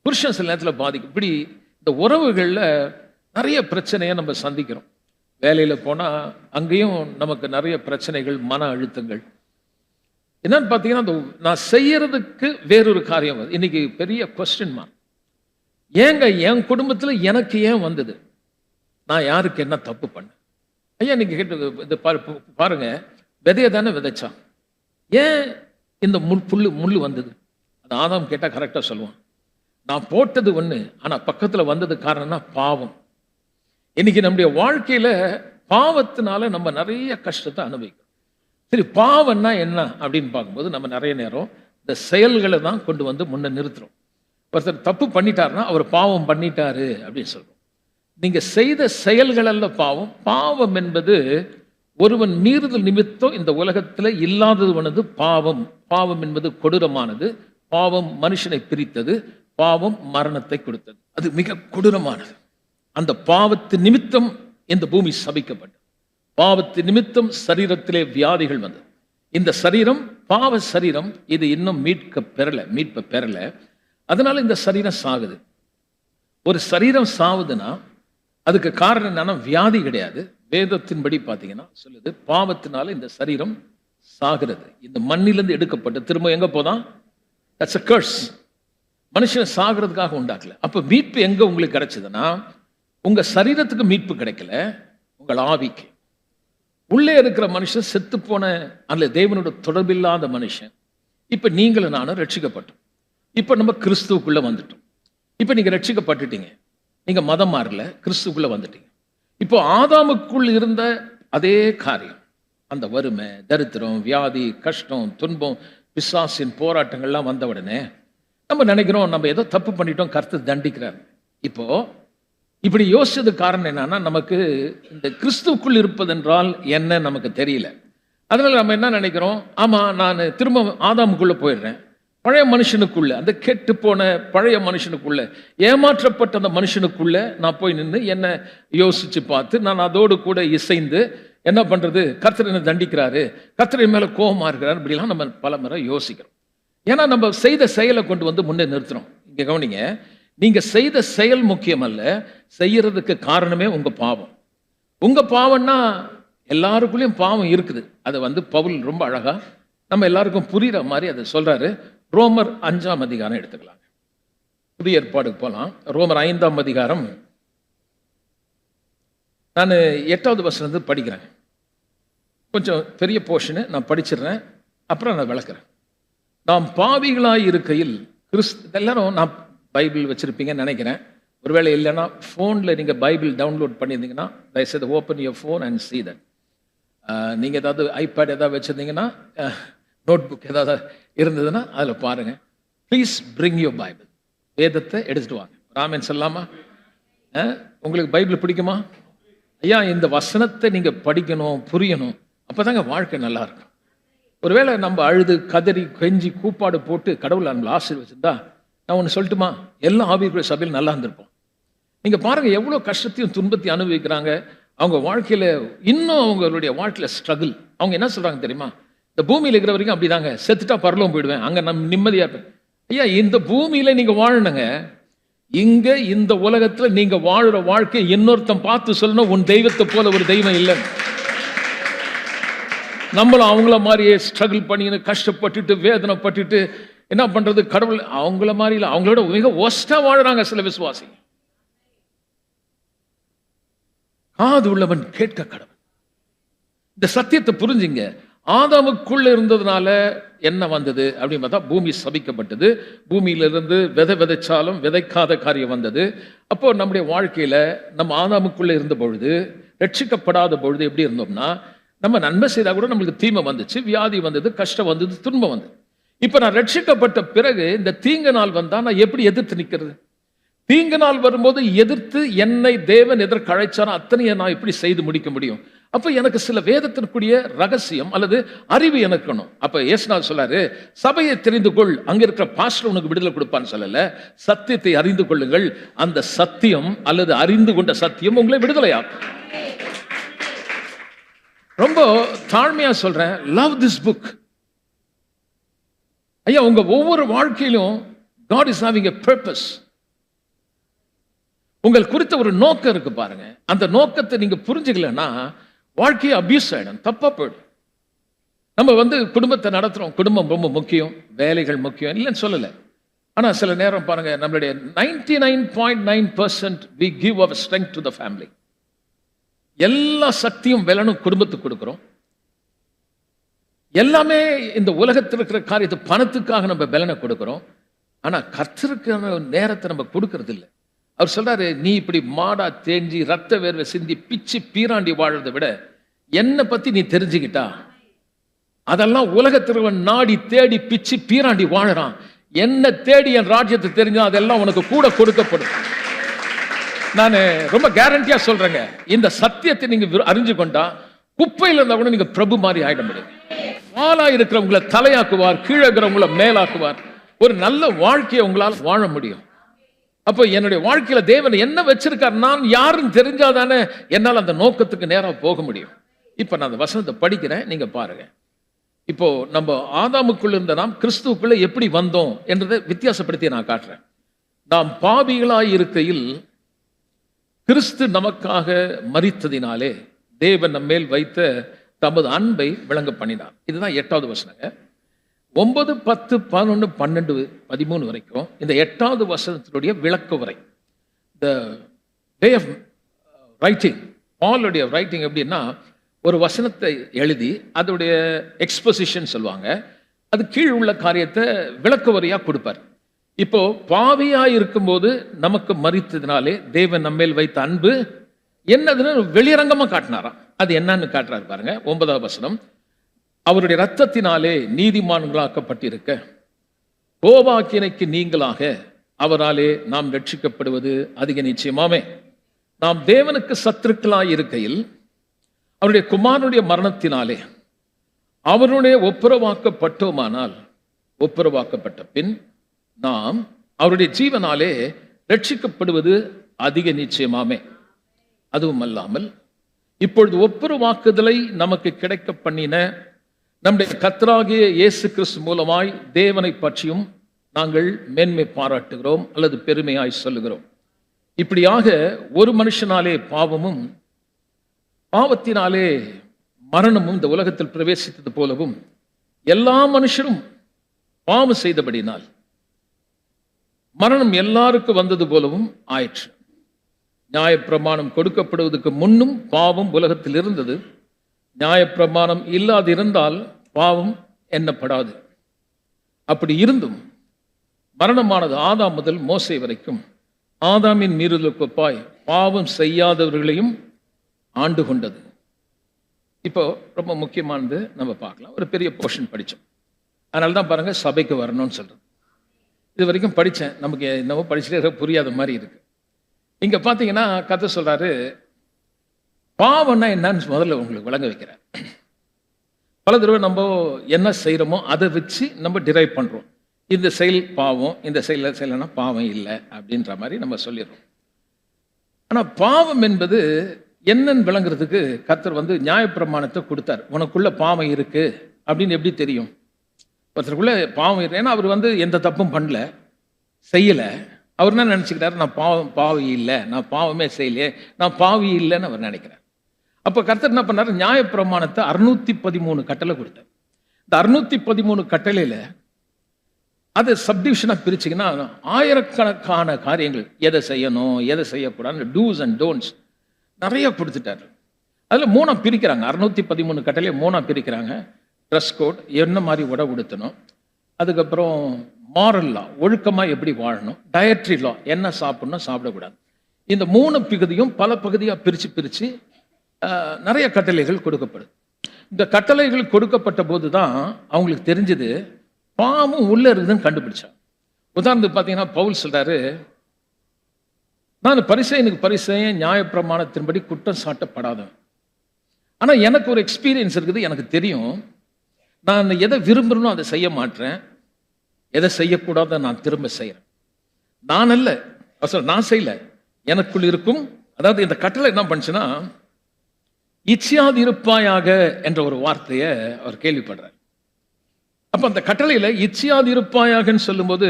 புருஷன் சில நேரத்தில் இப்படி இந்த உறவுகள்ல நிறைய பிரச்சனையை நம்ம சந்திக்கிறோம். வேலையில போனா அங்கேயும் நமக்கு நிறைய பிரச்சனைகள், மன அழுத்தங்கள். என்னன்னு பார்த்தீங்கன்னா, நான் செய்யறதுக்கு வேறொரு காரியம் வருது. இன்னைக்கு பெரிய கொஸ்டின் மார்க். ஏங்க என் குடும்பத்துல எனக்கு ஏன் வந்தது? நான் யாருக்கு என்ன தப்பு பண்ணேன்? ஐயா நீங்க கேட்டு பாருங்க, விதைய தானே விதைச்சான், ஏன் இந்த முள்ளு வந்தது? அது ஆதாம் கேட்டா கரெக்டா சொல்லுவான். நான் போட்டது ஒண்ணு, ஆனா பக்கத்துல வந்தது காரணம்னா பாவம். இன்னைக்கு நம்முடைய வாழ்க்கையில பாவத்தினால நம்ம நிறைய கஷ்டத்தை அனுபவிக்கிறோம். சரி, பாவம்னா என்ன அப்படின்னு பார்க்கும்போது நம்ம நிறைய நேரம் இந்த செயல்களை தான் கொண்டு முன்ன நிறுத்துறோம். ஒருத்தர் தப்பு பண்ணிட்டாருன்னா அவர் பாவம் பண்ணிட்டாரு அப்படின்னு சொல்றோம். நீங்க செய்த செயல்கள் அல்ல பாவம். பாவம் என்பது ஒருவன் மீறுதல் நிமித்தம் இந்த உலகத்துல இல்லாதது பாவம். பாவம் என்பது கொடூரமானது. பாவம் மனுஷனை பிரித்தது. பாவம் மரணத்தை கொடுத்தது. அது மிக கொடூரமானது. அந்த பாவத்தின் நிமித்தம் இந்த பூமி சபிக்கப்பட்டது. பாவத்தின் நிமித்தம் சரீரத்திலே வியாதிகள் வந்தது. இந்த சரீரம் பாவ சரீரம், இது இன்னும் மீட்பை பெறல. அதனால இந்த சரீரம் சாகுது. ஒரு சரீரம் சாவுதுன்னா அதுக்கு காரணம் என்னன்னா வியாதி கிடையாது. வேதத்தின்படி பார்த்தீங்கன்னா சொல்லுது, பாவத்தினால இந்த சரீரம் சாகிறது. இந்த மண்ணிலிருந்து எடுக்கப்பட்டு திரும்ப எங்க போதான்? That's a curse. மனுஷன் சாகிறதுக்காக உண்டாக்கல. அப்ப மீட்பு எங்க உங்களுக்கு கிடைச்சதுன்னா, உங்க சரீரத்துக்கு மீட்பு கிடைக்கல, உங்கள் ஆவிக்கு. உள்ளே இருக்கிற மனுஷன் செத்து போன அந்த தேவனோட தொடர்பில்லாத மனுஷன். இப்ப நீங்களும் நானும் ரட்சிக்கப்பட்டோம். இப்ப நம்ம கிறிஸ்துவுக்குள்ள வந்துட்டோம். இப்ப நீங்க ரட்சிக்கப்பட்டுட்டீங்க. நீங்க மதம் மாறல, கிறிஸ்துக்குள்ள வந்துட்டீங்க. இப்போ ஆதாமுக்குள் இருந்த அதே காரியம், அந்த வறுமை, தரித்திரம், வியாதி, கஷ்டம், துன்பம், பிசாசின் போராட்டங்கள்லாம் வந்த உடனே நம்ம நினைக்கிறோம் நம்ம ஏதோ தப்பு பண்ணிட்டோம், கர்த்தர் தண்டிக்கிறார். இப்போ இப்படி யோசிச்சது காரணம் என்னன்னா, நமக்கு இந்த கிறிஸ்துவுக்குள் இருப்பதென்றால் என்ன நமக்கு தெரியல. அதனால நம்ம என்ன நினைக்கிறோம், ஆமா நான் திரும்ப ஆதாமுக்குள்ள போயிடுறேன், பழைய மனுஷனுக்குள்ள, அந்த கெட்டு போன பழைய மனுஷனுக்குள்ள, ஏமாற்றப்பட்ட அந்த மனுஷனுக்குள்ள நான் போய் நின்று என்ன யோசிச்சு பார்த்து நான் அதோடு கூட இசைந்து என்ன பண்றது, கர்த்தர் என்ன தண்டிக்கிறாரு, கர்த்தர் என் மேல கோபமா இருக்கிறாரு, இப்படிலாம் நம்ம பல முறை யோசிக்கிறோம். ஏன்னா நம்ம செய்த செயலை கொண்டு வந்து முன்னே நிறுத்துறோம். இங்க கவனிங்க, நீங்க செய்த செயல் முக்கியம் அல்ல, செய்யறதுக்கு காரணமே உங்க பாவம். உங்க பாவம்னா எல்லாருக்குள்ளேயும் பாவம் இருக்குது. அதை வந்து பவுல் ரொம்ப அழகா நம்ம எல்லாருக்கும் புரியுற மாதிரி அதை சொல்றாரு. ரோமர் 5ஆம் அதிகாரம் எடுத்துக்கலாங்க. புதிய ஏற்பாடுக்கு போலாம். ரோமர் 5ஆம் அதிகாரம் நான் 8வது வசனம் படிக்கிறேன். கொஞ்சம் பெரிய போர்ஷனு நான் படிச்சிடுறேன், அப்புறம் நான் விளக்குறேன். நாம் பாவிகளாய் இருக்கையில் எல்லாரும் நான் பைபிள் வச்சிருப்பீங்கன்னு நினைக்கிறேன். ஒருவேளை இல்லைன்னா ஃபோனில் நீங்கள் பைபிள் டவுன்லோட் பண்ணியிருந்தீங்கன்னா தயவுசெய்து open your phone and see that. நீங்கள் ஏதாவது ஐபேட் ஏதாவது வச்சுருந்தீங்கன்னா, நோட் புக் ஏதாவது இருந்ததுன்னா அதில் பாருங்கள். Please bring your Bible. வேதத்தை எடுத்துட்டு வாங்க. ராமன் சொல்லாமா? உங்களுக்கு பைபிள் பிடிக்குமா? ஐயா, இந்த வசனத்தை நீங்கள் படிக்கணும், புரியணும், அப்போ தாங்க வாழ்க்கை நல்லா இருக்கும். ஒருவேளை நம்ம அழுது கதறி கெஞ்சி கூப்பாடு போட்டு கடவுள் நம்மளை ஆசீர்வதிச்சிருந்தா, நான் ஒன்று சொல்லட்டுமா, எல்லா ஆவிக்குரிய சபையில் நல்லா இருந்திருப்போம். நீங்கள் பாருங்கள் எவ்வளோ கஷ்டத்தையும் துன்பத்தையும் அனுபவிக்கிறாங்க. அவங்க வாழ்க்கையில் இன்னும் அவங்களுடைய வாழ்க்கையில் ஸ்ட்ரகிள். அவங்க என்ன சொல்கிறாங்க தெரியுமா? இந்த பூமியில் இருக்கிற வரைக்கும் அப்படிதாங்க, செத்துட்டா பரலோகம் போயிடுவேன், அங்கே நம்ம நிம்மதியாக இருப்பேன். ஐயா, இந்த பூமியில் நீங்கள் வாழணுங்க. இங்கே இந்த உலகத்தில் நீங்கள் வாழுற வாழ்க்கை இன்னொருத்தன் பார்த்து சொல்லணும், உன் தெய்வத்தை போல ஒரு தெய்வம் இல்லைன்னு. நம்மளும் அவங்கள மாதிரியே ஸ்ட்ரகிள் பண்ணின்னு கஷ்டப்பட்டுட்டு வேதனைப்பட்டுட்டு என்ன பண்றது? கடவுள் அவங்கள மாதிரி இல்லை, அவங்களோட மிக ஒஸ்டா வாழ்றாங்க சில விசுவாசி. காது உள்ளவன் கேட்க கடவுள். இந்த சத்தியத்தை புரிஞ்சுங்க. ஆதாமுக்குள்ள இருந்ததுனால என்ன வந்தது அப்படின்னு பார்த்தா, பூமி சபிக்கப்பட்டது. பூமியிலிருந்து விதைச்சாலும் விதைக்காத காரியம் வந்தது. அப்போ நம்முடைய வாழ்க்கையில நம்ம ஆதாமுக்குள்ள இருந்த பொழுது, ரட்சிக்கப்படாத பொழுது எப்படி இருந்தோம்னா, நம்ம நன்மை செய்தா கூட நம்மளுக்கு தீமை வந்துச்சு, வியாதி வந்தது, கஷ்டம் வந்தது, துன்பம் வந்தது. இப்ப நான் ரட்சிக்கப்பட்ட பிறகு இந்த தீங்கு நாள் வந்தா நான் எப்படி எதிர்த்து நிற்கிறது? தீங்கு நாள் வரும்போது எதிர்த்து என்னை தேவன் எதற்கு அழைச்சாரோ அத்தனையை நான் எப்படி செய்து முடிக்க முடியும்? அப்ப எனக்கு சில வேதத்திற்குரிய ரகசியம் அல்லது அறிவு எனக்கணும். அப்ப இயேசுநாதர் சொல்லாரு, சபையை தெரிந்து கொள், அங்க இருக்கிற பாஸ்டர் உனக்கு விடுதலை கொடுப்பான்னு சொல்லல, சத்தியத்தை அறிந்து கொள்ளுங்கள், அந்த சத்தியம் அல்லது அறிந்து கொண்ட சத்தியம் உங்களை விடுதலையாக்கும். ரொம்ப தாழ்மையா சொல்றேன், லவ் திஸ் புக். ஐயா, உங்க ஒவ்வொரு வாழ்க்கையிலும் God is having a purpose. உங்கள் குறித்த ஒரு நோக்கம் இருக்கு பாருங்க. அந்த நோக்கத்தை நீங்க புரிஞ்சுக்கலன்னா வாழ்க்கையை அபியூஸ் ஆயிடும், தப்பா போயிடும். நம்ம குடும்பத்தை நடத்துறோம், குடும்பம் ரொம்ப முக்கியம், வேலைகள் முக்கியம் இல்லைன்னு சொல்லல. ஆனா சில நேரம் பாருங்க, நம்மளுடைய 99.9% we give our strength to the family. எல்லா சக்தியும் வேலனும் குடும்பத்துக்கு கொடுக்கிறோம். எல்லாமே இந்த உலகத்தில் இருக்கிற காரியத்தை பணத்துக்காக நம்ம பலனை கொடுக்கிறோம். ஆனா கர்த்தருக்கான நேரத்தை நம்ம கொடுக்கறது இல்லை. அவர் சொல்றாரு, நீ இப்படி மாடா தேஞ்சி ரத்த வேர்வை சிந்தி பிச்சு பீராண்டி வாழறதை விட என்னை பத்தி நீ தெரிஞ்சுக்கிட்டா, அதெல்லாம் உலகத்திற்கு நாடி தேடி பிச்சு பீராண்டி வாழறான், என்ன தேடி என் ராஜ்யத்தை தெரிஞ்சா அதெல்லாம் உனக்கு கூட கொடுக்கப்படும். நான் ரொம்ப கேரண்டியா சொல்றேங்க, இந்த சத்தியத்தை நீங்க அறிஞ்சு கொண்டா குப்பையில் இருந்தா கூட நீங்க பிரபு மாதிரி ஆயிட முடியும். வாளா இருக்கிறவங்களை தலையாக்குவார், கீழே இருக்கிறவங்களை மேலாக்குவார். ஒரு நல்ல வாழ்க்கையை உங்களால் வாழ முடியும். அப்போ என்னுடைய வாழ்க்கையில தேவன் என்ன வச்சிருக்கார், நான் யாருன்னு தெரிஞ்சாதானே என்னால் அந்த நோக்கத்துக்கு நேரம் போக முடியும். இப்ப நான் அந்த வசனத்தை படிக்கிறேன், நீங்க பாருங்க. இப்போ நம்ம ஆதாமுக்குள்ள இருந்த நாம் கிறிஸ்துவுக்குள்ள எப்படி வந்தோம் என்றதை வித்தியாசப்படுத்தி நான் காட்டுறேன். நாம் பாவிகளாய் இருக்கையில் கிறிஸ்து நமக்காக மரித்ததினாலே தேவன் நம்மேல் வைத்த தமது அன்பை விளங்க பண்ணினார். இதுதான் 8வது வசனங்க. 9, 10, 11, 12, 13 வரைக்கும் இந்த 8வது வசனத்தினுடைய விளக்க உரை. த வே ஆஃப் ரைட்டிங், பாலுடைய ரைட்டிங் எப்படின்னா, ஒரு வசனத்தை எழுதி அதோடைய எக்ஸ்பொசிஷன் சொல்லுவாங்க, அது கீழ் உள்ள காரியத்தை விளக்க உரையாக கொடுப்பார். இப்போ பாவியா இருக்கும்போது நமக்கு மரித்ததினாலே தேவன் நம்மேல் வைத்த அன்பு என்னதுன்னு வெளியரங்கமா காட்டினாராம். அது என்னன்னு காட்டுறாரு பாருங்க. 9வது வசனம், அவருடைய இரத்தத்தினாலே நீதிமான்களாக்கப்பட்டிருக்க கோபாக்கினைக்கு நீங்களாக அவராலே நாம் ரட்சிக்கப்படுவது அதிக நிச்சயமாமே. நாம் தேவனுக்கு சத்துருக்களாய் இருக்கையில் அவருடைய குமாரனுடைய மரணத்தினாலே அவருடைய ஒப்புரவாக்கப்பட்டோமானால், ஒப்புரவாக்கப்பட்ட பின் நாம் அவருடைய ஜீவனாலே ரட்சிக்கப்படுவது அதிக நிச்சயமாமே. அதுவும் அல்லாமல் இப்பொழுது ஒப்புரவாக்குதலை நமக்கு கிடைக்க பண்ணின நம்முடைய கர்த்தராகிய இயேசு கிறிஸ்து மூலமாய் தேவனை பற்றியும் நாங்கள் மேன்மை பாராட்டுகிறோம் அல்லது பெருமையாய் சொல்லுகிறோம். இப்படியாக ஒரு மனுஷனாலே பாவமும் பாவத்தினாலே மரணமும் இந்த உலகத்தில் பிரவேசித்தது போலவும் எல்லா மனுஷரும் பாவம் செய்தபடினால் மரணம் எல்லாருக்கும் வந்தது போலவும் ஆயிற்று. நியாயப்பிரமாணம் கொடுக்கப்படுவதற்கு முன்னும் பாவம் உலகத்தில் இருந்தது. நியாயப்பிரமாணம் இல்லாதிருந்தால் பாவம் எண்ணப்படாது. அப்படி இருந்தும் மரணமானது ஆதாம் முதல் மோசே வரைக்கும் ஆதாமின் மீறுதலுக்கு ஒப்பாய் பாவம் செய்யாதவர்களையும் ஆண்டு கொண்டது. இப்போ ரொம்ப முக்கியமானது நம்ம பார்க்கலாம். ஒரு பெரிய போர்ஷன் படித்தோம். அதனால தான் பாருங்க சபைக்கு வரணும்னு சொல்றது. இது வரைக்கும் படித்தேன், நமக்கு என்னவோ படிச்சுட்டே புரியாத மாதிரி இருக்கு. இங்க பார்த்தீங்கன்னா கர்த்தர் சொல்றாரு, பாவம்னா என்னன்னு முதல்ல உங்களுக்கு விளங்க வைக்கிறேன். பல தடவை நம்ம என்ன செய்யறோமோ அதை வச்சு நம்ம டிரைவ் பண்றோம். இந்த செயல் பாவம், இந்த செயல்னா பாவம் இல்லை அப்படின்ற மாதிரி நம்ம சொல்லிடுறோம். ஆனா பாவம் என்பது என்னன்னு விளங்குறதுக்கு கர்த்தர் நியாயப்பிரமாணத்தை கொடுத்தார். உனக்குள்ள பாவம் இருக்கு அப்படின்னு எப்படி தெரியும்? ஒருத்தருக்குள்ள பாவம் இருக்கு. ஏன்னா அவர் எந்த தப்பும் பண்ணல, செய்யல. அவர் என்ன நினைச்சுக்கிறாரு, நான் பாவி இல்லை, நான் பாவமே செய்யலையே, நான் பாவி இல்லைன்னு அவர் நினைக்கிறார். அப்போ கர்த்தர் என்ன பண்ணார், நியாயப்பிரமாணத்தை 613 கட்டளை கொடுத்தார். இந்த 613 கட்டளையில அதை சப்டிவிஷனாக பிரிச்சிங்கன்னா ஆயிரக்கணக்கான காரியங்கள், எதை செய்யணும் எதை செய்யக்கூடாது, டூஸ் அண்ட் டோன்ட்ஸ் நிறைய கொடுத்துட்டார். அதில் 3 பிரிக்கிறாங்க. 613 கட்டளையை 3 பிரிக்கிறாங்க. ட்ரெஸ் கோட், என்ன மாதிரி உடை உடுத்தணும், அதுக்கப்புறம் மாரல் லா, ஒழுக்கமாக எப்படி வாழணும், டயட்ரி லா, என்ன சாப்பிடணும் சாப்பிடக்கூடாது. இந்த 3 பகுதியும் பல பகுதியாக பிரித்து நிறைய கட்டளைகள் கொடுக்கப்படுது. இந்த கட்டளைகள் கொடுக்கப்பட்ட போது தான் அவங்களுக்கு தெரிஞ்சது பாவம் உள்ள இருக்குதுன்னு கண்டுபிடிச்சாங்க. உதாரணத்துக்கு பார்த்தீங்கன்னா பவுல் சொல்றாரு, நான் பரிசேயனுக்கு பரிசேயன், நியாயப்பிரமாணத்தின்படி குற்றம் சாட்டப்படாதவன். ஆனால் எனக்கு ஒரு எக்ஸ்பீரியன்ஸ் இருக்குது, எனக்கு தெரியும் நான் எதை விரும்புகிறனோ அதை செய்ய மாட்டேன், எதை செய்யக்கூடாத நான் திரும்ப செய்கிறேன். நான் அல்ல, நான் செய்யல, எனக்குள் இருக்கும். அதாவது இந்த கட்டளை என்ன பண்ணுச்சுன்னா, இச்சையாது இருப்பாயாக என்ற ஒரு வார்த்தையை அவர் கேள்விப்படுறார். அப்போ அந்த கட்டளையில் இச்சையாது இருப்பாயாகன்னு சொல்லும்போது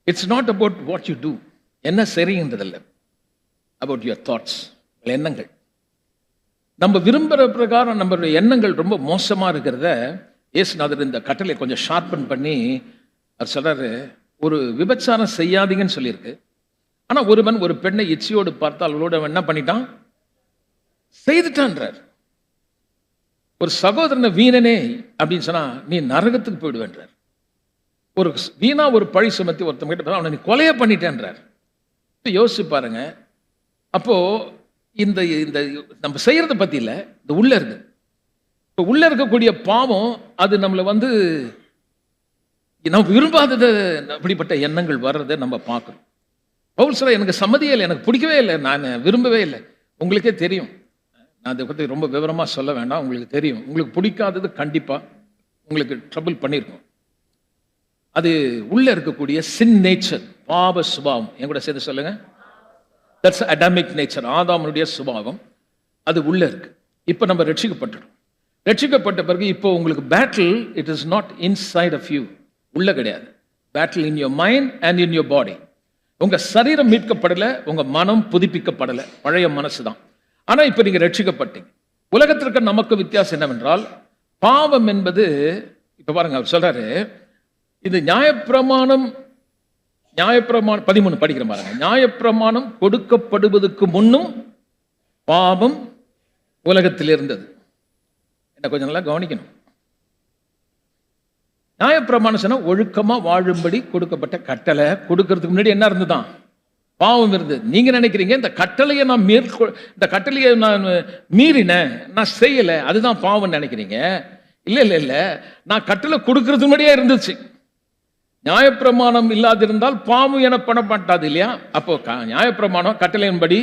it's not about what you do, என்ன சரின்றதில்லை, அபவுட் யுவர் தாட்ஸ், எண்ணங்கள். நம்ம விரும்புகிற பிரகாரம் நம்மளுடைய எண்ணங்கள் ரொம்ப மோசமாக இருக்கிறத இயேசுநாதர் இந்த கட்டளை கொஞ்சம் ஷார்பன் பண்ணி அவர் சொல்றாரு, ஒரு விபச்சாரம் செய்யாதீங்கன்னு சொல்லியிருக்கு. ஆனால் ஒருவன் ஒரு பெண்ணை இச்சையோடு பார்த்தால் அவளோட என்ன பண்ணிட்டான், செய்துட்டான்றார். ஒரு சகோதரனை வீணனே அப்படின்னு சொன்னா நீ நரகத்துக்கு போயிடுவேன்றார். ஒரு வீணா ஒரு பழி சுமத்தி ஒருத்தன் கிட்ட அவனை நீ கொலையை பண்ணிட்டேன்றார். யோசிச்சு பாருங்க. அப்போ இந்த இந்த நம்ம செய்யறத பத்தி இல்லை, இந்த உள்ள இருக்கு. இப்போ உள்ள இருக்கக்கூடிய பாவம் அது நம்மளை நம்ம விரும்பாதது, அப்படிப்பட்ட எண்ணங்கள் வர்றதை நம்ம பார்க்கணும். பவுல் சொல்ல, எனக்கு சம்மதியே இல்லை, எனக்கு பிடிக்கவே இல்லை, நான் விரும்பவே இல்லை. உங்களுக்கே தெரியும், நான் அதை பற்றி ரொம்ப விவரமாக சொல்ல வேண்டாம், உங்களுக்கு தெரியும். உங்களுக்கு பிடிக்காதது கண்டிப்பாக உங்களுக்கு ட்ரபிள் பண்ணியிருக்கும். அது உள்ள இருக்கக்கூடிய சின் நேச்சர், பாவ சுபாவம். என் கூட சேர்த்து சொல்லுங்க, தட்ஸ் அடாமிக் நேச்சர், ஆதாமனுடைய சுபாவம் அது உள்ள இருக்கு. இப்போ நம்ம ரட்சிக்கப்பட்டுடும். ரட்சிக்கப்பட்ட பிறகு இப்போ உங்களுக்கு battle it is not inside of you, உள்ள கிடையாது. Battle in your mind and in your body. உங்க சரீரம் மீட்கப்படலை, உங்க மனம் புதுப்பிக்கப்படலை, பழைய மனசு தான். ஆனா இப்ப நீங்க ரட்சிக்கப்பட்டீங்க. உலகத்திற்கு நமக்கு வித்தியாசம் என்னவென்றால், பாவம் என்பது இப்ப பாருங்க, அவர் சொல்றாரு, இது நியாயப்பிரமாணம் 13 படிக்கிற பாருங்க. நியாயப்பிரமாணம் கொடுக்கப்படுவதற்கு முன்னும் பாவம் உலகத்தில் இருந்தது. என்ன கொஞ்சம் நல்லா கவனிக்கணும். நியாயப்பிரமாணம் சொன்னா ஒழுக்கமா வாழும்படி கொடுக்கப்பட்ட கட்டளை. கொடுக்கறதுக்கு முன்னாடி என்ன இருந்துதான்? பாவம் இருந்தது. நீங்க நினைக்கிறீங்க இந்த கட்டளையை நான் இந்த கட்டளையை நான் மீறினேன், நான் செய்யல, அதுதான் பாவம் நினைக்கிறீங்க. இல்ல இல்ல இல்ல, நான் கட்டளை கொடுக்கறதுக்கு முன்னாடியே இருந்துச்சு. நியாயப்பிரமாணம் இல்லாதிருந்தால் பாவம் என பண்ண மாட்டாது இல்லையா? அப்போ நியாயப்பிரமாணம் கட்டளையின்படி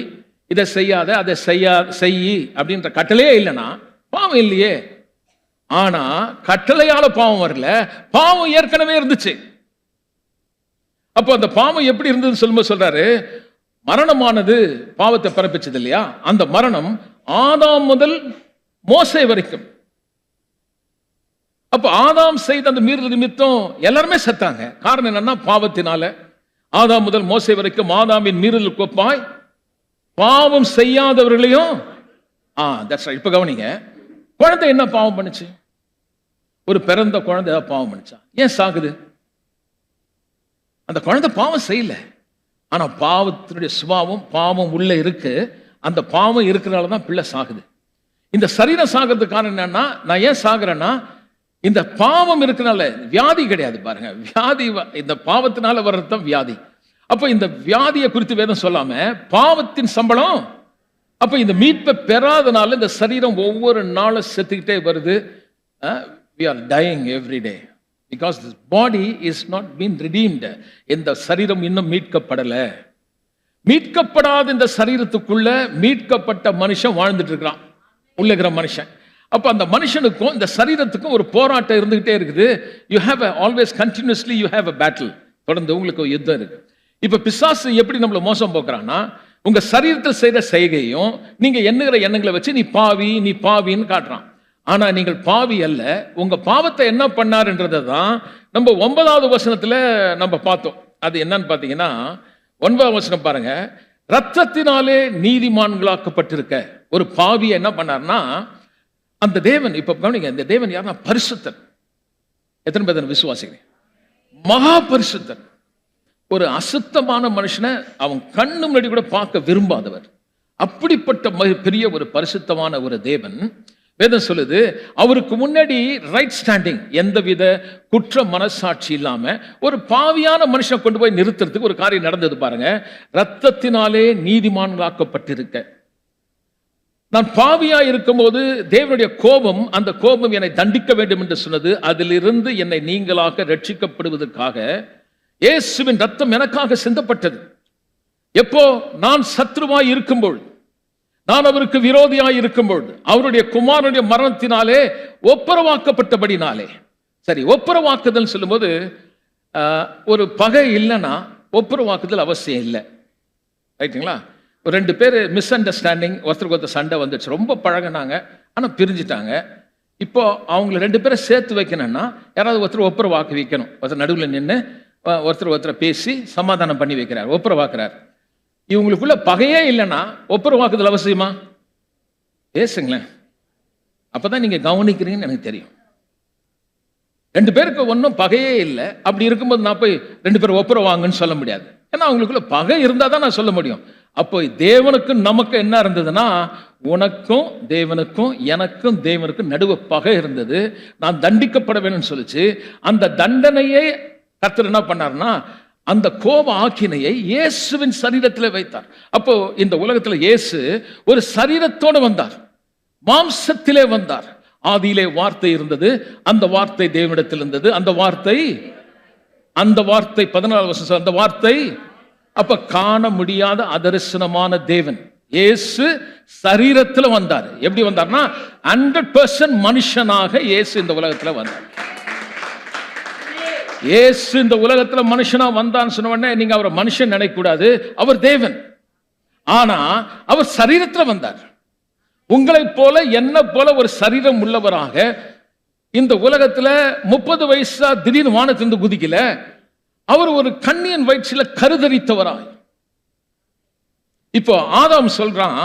இதை செய்யாத, அதை செய்யி அப்படின்ற கட்டளையே இல்லைன்னா பாவம் இல்லையே. ஆனா கட்டளையால பாவம் வரல, பாவம் ஏற்கனவே இருந்துச்சு. அப்போ அந்த பாவம் எப்படி இருந்ததுன்னு சொல்லும்போது சொல்றாரு, மரணமானது பாவத்தை பிறப்பிச்சது இல்லையா? அந்த மரணம் ஆதாம் முதல் மோசே வரைக்கும். அப்ப ஆதாம் செய்த அந்த மீறல் நிமித்தம் எல்லாருமே செத்தாங்க. காரணம் என்னன்னா பாவத்தினால. ஆதாம் முதல் மோசே வரைக்கும் ஆதாமின் மீறல் கொப்பாய் பாவம் செய்யாதவர்களையும் இப்ப கவனிங்க, குழந்தை என்ன பாவம் பண்ணுச்சு? ஒரு பிறந்த குழந்தை ஏதாவது பாவம் பண்ணுச்சா? ஏன் சாகுது? அந்த குழந்தை பாவம் செய்யல, ஆனா பாவத்தினுடைய சுபாவம், பாவம் உள்ள இருக்கு. அந்த பாவம் இருக்கிறனாலதான் பிள்ளை சாகுது. இந்த சரீரம் சாகிறதுக்கு காரணம் என்னன்னா, நான் ஏன் சாகுறேன்னா இந்த பாவம் இருக்கிறனால. வியாதி கிடையாது பாருங்க, வியாதி இந்த பாவத்தினால வர்றதுதான் வியாதி. அப்ப இந்த வியாதியை குறித்து வேதம் சொல்லாம பாவத்தின் சம்பளம். அப்ப இந்த மீட்பை பெறாதனால இந்த சரீரம் ஒவ்வொரு நாளும் செத்துக்கிட்டே வருது. we are dying every day because this body is not been redeemed. இந்த சரீரம் இன்னும் மீட்கப்படல. மீட்கப்படாத இந்த சரீரத்துக்குள்ள மீட்கப்பட்ட மனுஷன் வாழ்ந்துட்டு இருக்கிறான், உள்ள இருக்கிற மனுஷன். அப்ப அந்த மனுஷனுக்கும் இந்த சரீரத்துக்கும் ஒரு போராட்டம் இருந்துகிட்டே இருக்குது. You have always continuously you have a battle. தொடர்ந்து உங்களுக்கு ஒரு யுத்தம் இருக்கு. இப்ப பிசாசு எப்படி நம்மள மோசம் போக்குறான்னா, உங்க சரீரத்தில் செய்த செய்கையும் நீங்க எண்ணுகிற எண்ணங்களை வச்சு நீ பாவி, நீ பாவின்னு காட்டுறான். ஆனா நீங்கள் பாவி அல்ல. உங்க பாவத்தை என்ன பண்ணாருன்றதை தான் நம்ம 9வது வசனத்துல நம்ம பார்த்தோம். அது என்னன்னு பாத்தீங்கன்னா, 9வது வசனம் பாருங்க. ரத்தத்தினாலே நீதிமான்களாக்கப்பட்டிருக்க ஒரு பாவியை என்ன பண்ணார்னா, அந்த தேவன், இப்ப கவனிங்க, இந்த தேவன் யாருன்னா பரிசுத்தர். எத்தனை பேர் விசுவாசிக்கிறேன்? மகா பரிசுத்தர். ஒரு அசுத்தமான மனுஷனை அவன் கண்ணு முன்னாடி கூட பார்க்க விரும்பாதவர். அப்படிப்பட்ட பெரிய ஒரு பரிசுத்தமான ஒரு தேவன். வேதம் சொல்லுது, அவருக்கு முன்னாடி ரைட் ஸ்டாண்டிங், எந்தவித குற்ற மனசாட்சி இல்லாம ஒரு பாவியான மனுஷனை கொண்டு போய் நிறுத்துறதுக்கு ஒரு காரியம் நடந்தது பாருங்க. ரத்தத்தினாலே நீதிமான்களாக்கப்பட்டிருக்க. நான் பாவியா இருக்கும் போது தேவனுடைய கோபம், அந்த கோபம் என்னை தண்டிக்க வேண்டும் என்று சொன்னது. அதிலிருந்து என்னை நீங்களாக ரட்சிக்கப்படுவதற்காக இயேசுவின் ரத்தம் எனக்காக சிந்தப்பட்டது. எப்போ? நான் சத்ருவாய் இருக்கும்போது, நான் அவருக்கு விரோதியாய் இருக்கும்போது, அவருடைய குமாரனுடைய மரணத்தினாலே ஒப்புரவாக்கப்பட்டபடினாலே. சரி, ஒப்புரவாக்குதல் சொல்லும்போது ஒரு பகை இல்லைன்னா ஒப்புரவாக்குதல் அவசியம் இல்லை. ரைட்டுங்களா? ஒரு 2 பேர் மிஸ் அண்டர்ஸ்டாண்டிங், ஒருத்தருக்கு ஒருத்தர் சண்டை வந்துச்சு, ரொம்ப பழகினாங்க, ஆனால் பிரிஞ்சுட்டாங்க. இப்போ அவங்கள 2 பேரை சேர்த்து வைக்கணும்னா யாராவது ஒருத்தர் ஒப்புரவாக்கி வைக்கணும். ஒருத்தர் நடுவில் நின்று ஒருத்தர் பேசி சமாதானம் பண்ணி வைக்கிறார், ஒப்புரவாக்குறார். இவங்களுக்குள்ள பகையே இல்லைன்னா ஒப்புரவாக்குதல் அவசியமா? பேசுங்களேன், அப்பதான் நீங்க கவனிக்கிறீங்கன்னு எனக்கு தெரியும். 2 பேருக்கு ஒன்றும் பகையே இல்லை. அப்படி இருக்கும்போது நான் போய் 2 பேர் ஒப்புரவாங்கன்னு சொல்ல முடியாது. ஏன்னா அவங்களுக்குள்ள பகை இருந்தால் தான் நான் சொல்ல முடியும். அப்போ தேவனுக்கும் நமக்கு என்ன இருந்ததுன்னா, உனக்கும் தேவனுக்கும் எனக்கும் தேவனுக்கும் நடுவு பகை இருந்தது. நான் தண்டிக்கப்பட வேணும்னு சொல்லிச்சு. அந்த தண்டனையை கர்த்தர் என்ன பண்ணார்னா, அந்த கோப ஆக்கினையை இயேசுவின் சரீரத்தில் வைத்தார். அப்போ இந்த உலகத்தில் இயேசு ஒரு சரீரத்தோடு வந்தார், மாம்சத்திலே வந்தார். ஆதியிலே வார்த்தை இருந்தது, அந்த வார்த்தை தேவனிடத்தில் இருந்தது, அந்த வார்த்தை 14 வருஷம் அந்த வார்த்தை. அப்ப காண முடியாத அதர்சனமான தேவன் இயேசு சரீரத்தில் வந்தார். எப்படி வந்தார்னா 100% மனுஷனாக இயேசு இந்த உலகத்தில் வந்தார். இயேசு இந்த உலகத்தில் மனுஷனா வந்தான்னு சொன்ன உடனே நீங்க அவரை மனுஷன் நினைக்க கூடாது, அவர் தேவன். ஆனா அவர் சரீரத்தில் வந்தார். உங்களைப் போல என்ன போல ஒரு சரீரம் உள்ளவராக இந்த உலகத்துல 30 வயசா திடீர்னு வானத்திலிருந்து குதிக்கல. அவர் ஒரு கன்னியன் வயிற்றில கருதரித்தவராய். இப்போ ஆதாம் சொல்றான்,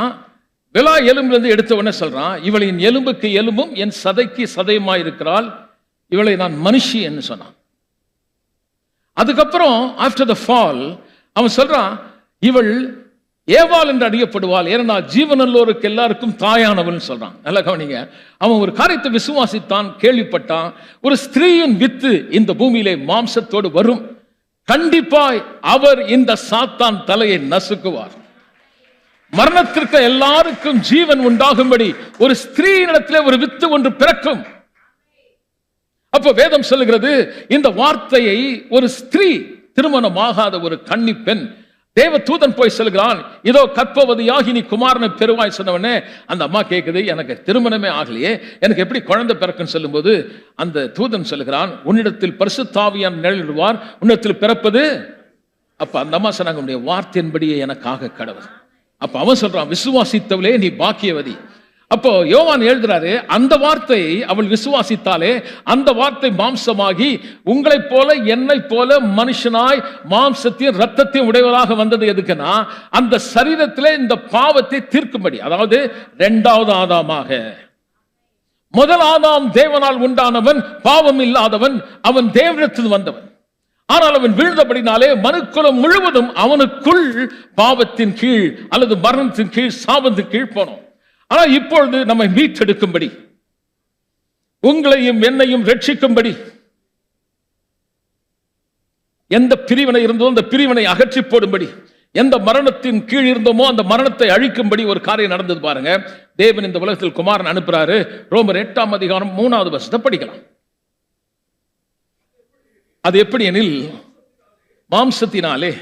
விலா எலும்புல இருந்து எடுத்த உடனே சொல்றான், இவளின் எலும்புக்கு எலும்பும் என் சதைக்கு சதையுமாய் இருக்கிறாள், இவளை நான் மனுஷி என்று சொன்னான். அதுக்கப்புறம் ஆஃப்டர் த ஃபால் அவன் சொல்றான், இவள் ஏவாள் என்று அறியப்படுவாள், ஏன்னா ஜீவனல்லோருக்கு எல்லாருக்கும் தாயானவள் சொல்றான். நல்லா கவனிங்க, அவன் ஒரு காரியத்தை விசுவாசித்தான், கேள்விப்பட்டான். ஒரு ஸ்திரீயின் வித்து இந்த பூமியிலே மாம்சத்தோடு வரும், கண்டிப்பாய் அவர் இந்த சாத்தான் தலையை நசுக்குவார், மரணத்திற்கு எல்லாருக்கும் ஜீவன் உண்டாகும்படி ஒரு ஸ்திரீயினிடத்திலே ஒரு வித்து ஒன்று பிறக்கும். அப்ப வேதம் சொல்லுகிறது, இந்த வார்த்தையை ஒரு ஸ்திரீ, திருமணமாகாத ஒரு கன்னி பெண், தேவ தூதன் போய் சொல்கிறான், இதோ கற்பவதியாகி நீ குமாரனை பெறுவாய் சொன்னவனே, அந்த அம்மா கேட்குது, எனக்கு திருமணமே ஆகலையே, எனக்கு எப்படி குழந்தை பிறக்குன்னு சொல்லும்போது அந்த தூதன் சொல்லுகிறான், உன்னிடத்தில் பரிசுத்தாவியான் நிழலிடுவார், உன்னிடத்தில் பிறப்பது. அப்ப அந்த அம்மா சொன்னாங்க, உன்னுடைய வார்த்தையின்படியே எனக்காக கடவுள். அப்ப அவன் சொல்றான், விசுவாசித்தவளே நீ பாக்கியவதி. அப்போ யோவான் எழுதுறாரு, அந்த வார்த்தை அவள் விசுவாசித்தாலே அந்த வார்த்தை மாம்சமாகி உங்களைப் போல என்னை போல மனுஷனாய் மாம்சத்தையும் ரத்தத்தையும் உடையவராக வந்தது. எதுக்குன்னா அந்த சரீரத்திலே இந்த பாவத்தை தீர்க்கும்படி. அதாவது இரண்டாவது ஆதாமாக. முதல் ஆதாம் தேவனால் உண்டானவன், பாவம் இல்லாதவன், அவன் தேவனிடத்தில் வந்தவன். ஆனால் அவன் வீழ்ந்தபடினாலே மனுக்குலம் முழுவதும் அவனுக்குள் பாவத்தின் கீழ் அல்லது மரணத்தின் கீழ், சாபத்தின் கீழ் போனோம். ஆனால் இப்பொழுது நம்மை மீட்டெடுக்கும்படி, உங்களையும் என்னையும் ரட்சிக்கும்படி, எந்த பிரிவினை இருந்தோ அந்த பிரிவினை அகற்றி போடும்படி, எந்த மரணத்தின் கீழ் இருந்தோமோ அந்த மரணத்தை அழிக்கும்படி ஒரு காரியம் நடந்தது பாருங்க. தேவன் இந்த உலகத்தில் குமாரன் அனுப்புறாரு. ரோமர் 8ஆம் அதிகாரம் 3வது வசனத்தை படிக்கலாம். அது எப்படி எனில், மாம்சத்தினாலே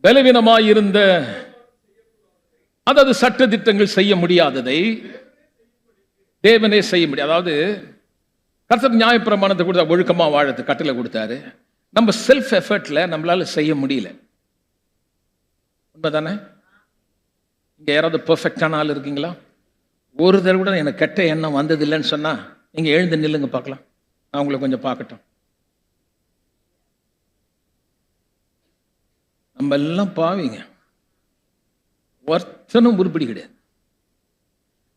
பலவீனமாயிருந்த, அதாவது சட்ட திட்டங்கள் செய்ய முடியாததை தேவனே செய்ய முடியும். அதாவது கர்த்தர் நியாயப்பிரமாணத்தை கொடுத்தா, ஒழுக்கமா வாழறது கட்டளை கொடுத்தாரு. நம்ம செல்ஃப் எஃபர்ட்ல நம்மளால செய்ய முடியல. உண்மைதானே? இங்க யாராவது பெர்ஃபெக்டான ஆள் இருக்கீங்களா? ஒரு தடவை கூட எனக்கு கெட்ட எண்ணம் வந்தது இல்லைன்னு சொன்னா நீங்க எழுந்து நில்லுங்க பார்க்கலாம், நான் உங்களை கொஞ்சம் பார்க்கட்டும். நம்ம எல்லாம் பாவிங்க, ஒருத்தனும் உருப்படி கிடையாது.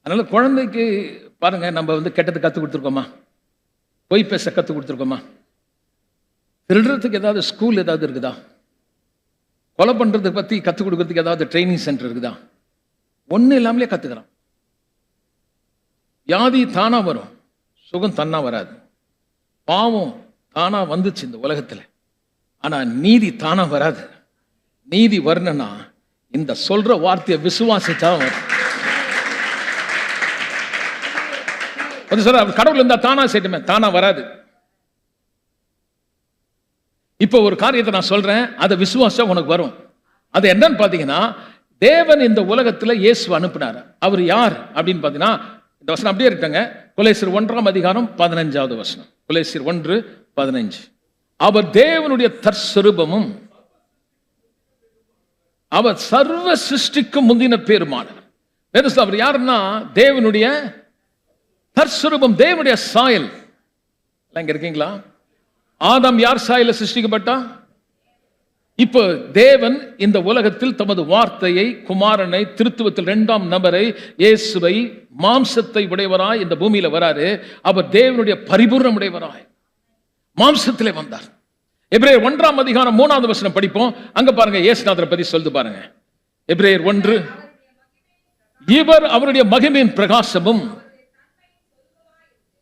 அதனால குழந்தைக்கு பாருங்க, நம்ம கெட்டது கற்றுக் கொடுத்துருக்கோமா? பொய் பேச கற்றுக் கொடுத்துருக்கோமா? திருடுறதுக்கு ஏதாவது ஸ்கூல் ஏதாவது இருக்குதா? கொலை பண்றதுக்கு பத்தி கற்றுக் கொடுக்கறதுக்கு ஏதாவது ட்ரைனிங் சென்டர் இருக்குதா? ஒன்றும் இல்லாமலே கத்துக்கிறான். வியாதி தானா வரும், சுகம் தன்னா வராது. பாவம் தானா வந்துச்சு இந்த உலகத்துல, ஆனா நீதி தானா வராது. நீதி வரணும்னா இந்த சொல்ற வார்த்தையை விசுவாசிச்சா வரும். கடவுள் இருந்தா தானா செய்யட்டுமே, தானா வராது. இப்ப ஒரு காரியத்தை நான் சொல்றேன், அதை விசுவாசம் உனக்கு வரும். அது என்னன்னு பாத்தீங்கன்னா, தேவன் இந்த உலகத்துல இயேசு அனுப்பினார். அவர் யார் அப்படின்னு பாத்தீங்கன்னா, இந்த வசனம் அப்படியே இருக்காங்க, கொலேசியர் 1ஆம் அதிகாரம் 15வது வசனம். கொலேசியர் 1:15. அவர் தேவனுடைய தற்ஸ்வரூபமும் அவர் சர்வ சிருஷ்டிக்கும் முந்தின பேருமானார். அவர் யாருன்னா தேவனுடைய தற்ஸ்வரூபம், தேவனுடைய சாயல். இங்க இருக்கீங்களா? ஆதாம் யார் சாயல சிருஷ்டிக்கப்பட்டா? இப்போ தேவன் இந்த உலகத்தில் தமது வார்த்தையை, குமாரனை, திருத்துவத்தில் 2ஆம் நபரை, இயேசுவை, மாம்சத்தை உடையவராய் இந்த பூமியில வராரு. அவர் தேவனுடைய பரிபூர்ணம் உடையவராய் மாம்சத்திலே வந்தார். எபிரேயர் 1ஆம் அதிகாரம் 3வது வசனம் படிப்போம். அங்க பாருங்க, இயேசுநாதரை பத்தி சொல்லுது பாருங்க. எபிரேயர் 1, இவர் அவருடைய மகிமையின் பிரகாசமும்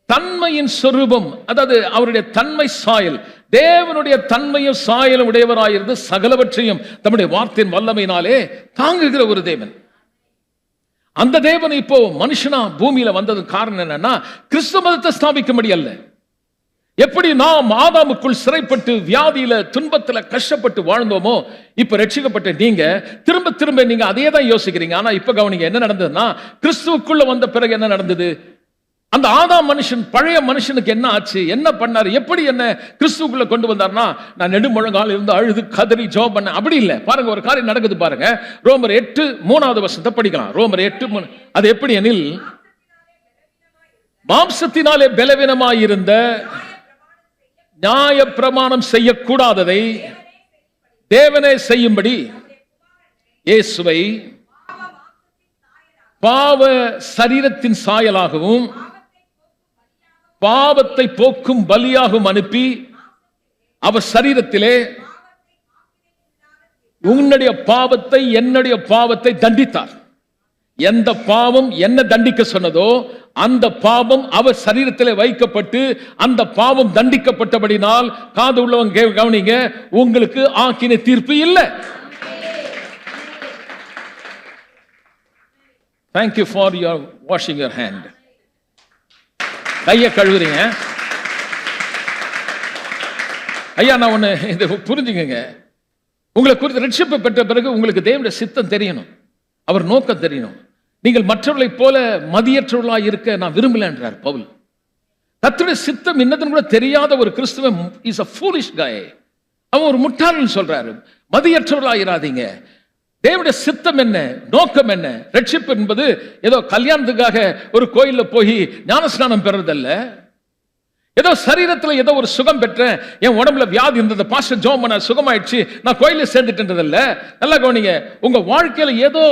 தன்மையின் சொரூபம், அதாவது அவருடைய தன்மை சாயல், தேவனுடைய தன்மையும் சாயலும் உடையவராயிருந்து சகலவற்றையும் தம்முடைய வார்த்தையின் வல்லமையினாலே தாங்குகிற ஒரு தேவன். அந்த தேவன் இப்போ மனுஷனா பூமியில வந்தது காரணம் என்னன்னா, கிறிஸ்தவ மதத்தை ஸ்தாபிக்கும்படி அல்ல. எப்படி நாம் ஆதாமுக்குள் சிறைப்பட்டு வியாதியில, துன்பத்துல கஷ்டப்பட்டு வாழ்ந்தோமோ, இப்ப ரட்சிக்கப்பட்ட நீங்க திரும்ப திரும்ப நீங்க அதே தான் யோசிக்கிறீங்க. ஆனா இப்ப கவனிங்க, என்ன நடந்ததுன்னா, கிறிஸ்துவுக்குள்ள வந்த பிறகு என்ன நடந்தது? அந்த ஆதாம் மனுஷன், பழைய மனுஷனுக்கு என்ன ஆச்சு, என்ன பண்ணாரு, எப்படி என்ன கிறிஸ்துக்குள்ள கொண்டு வந்தார்னா, நான் நெடுமுழங்கால் இருந்து அழுது கதறி ஜெபம் பண்ண, அப்படி இல்லை. பாருங்க, ஒரு காரியம் நடக்குது பாருங்க. ரோமர் 8:3 வசனத்தை படிக்கலாம். ரோமர் 8:3. அது எப்படி எனில், மாம்சத்தினாலே பலவீனமாயிருந்த, நியாய பிரமாணம் செய்யக்கூடாததை தேவனே செய்யும்படி இயேசுவை பாவ சரீரத்தின் சாயலாகவும் பாவத்தை போக்கும் பலியாகவும் அனுப்பி அவர் சரீரத்திலே உன்னுடைய பாவத்தை என்னுடைய பாவத்தை தண்டித்தார். எந்த பாவம் என்ன தண்டிக்க சொன்னதோ அந்த பாவம் அவர் சரீரத்திலே வைக்கப்பட்டு அந்த பாவம் தண்டிக்கப்பட்டபடினால், காது உள்ளவங்க கவனிங்க, உங்களுக்கு ஆக்கின தீர்ப்பு இல்லை. Thank you for your washing your hand. கையை கழுவுறீங்க. ஐயா, நான் ஒண்ணு இதை புரிஞ்சுக்கங்க. உங்களை குறித்து ரட்சிப்பு பெற்ற பிறகு உங்களுக்கு தேவனுடைய சித்தம் தெரியணும், அவர் நோக்கம் தெரியணும். நீங்கள் மற்றவர்களைப் போல மதியற்றவர்களாக இருக்க நான் விரும்பல என்றார் பவுல். கர்த்தருடைய சித்தம் என்னதுன்னு கூட தெரியாத ஒரு கிறிஸ்துவன் இஸ் a foolish guy. அவன் ஒரு முட்டாள்னு சொல்றாரு. மதியற்றவர்களாக இராதீங்க. தேவனுடைய சித்தம் என்ன, நோக்கம் என்ன? ரட்சிப்பு என்பது ஏதோ கல்யாணத்துக்காக ஒரு கோயில்ல போய் ஞானஸ்நானம் பெறதல்ல. ஏதோ சரீரத்தில் ஏதோ ஒரு சுகம் பெற்றேன், என் உடம்புல வியாதி இருந்தது, பாஸ்டர் ஜெபம் பண்ண சுகமாயிடுச்சு, நான் கோயில சேர்ந்துட்டேன்றதில்ல. நல்லா கவனிங்க, உங்க வாழ்க்கையில ஏதோ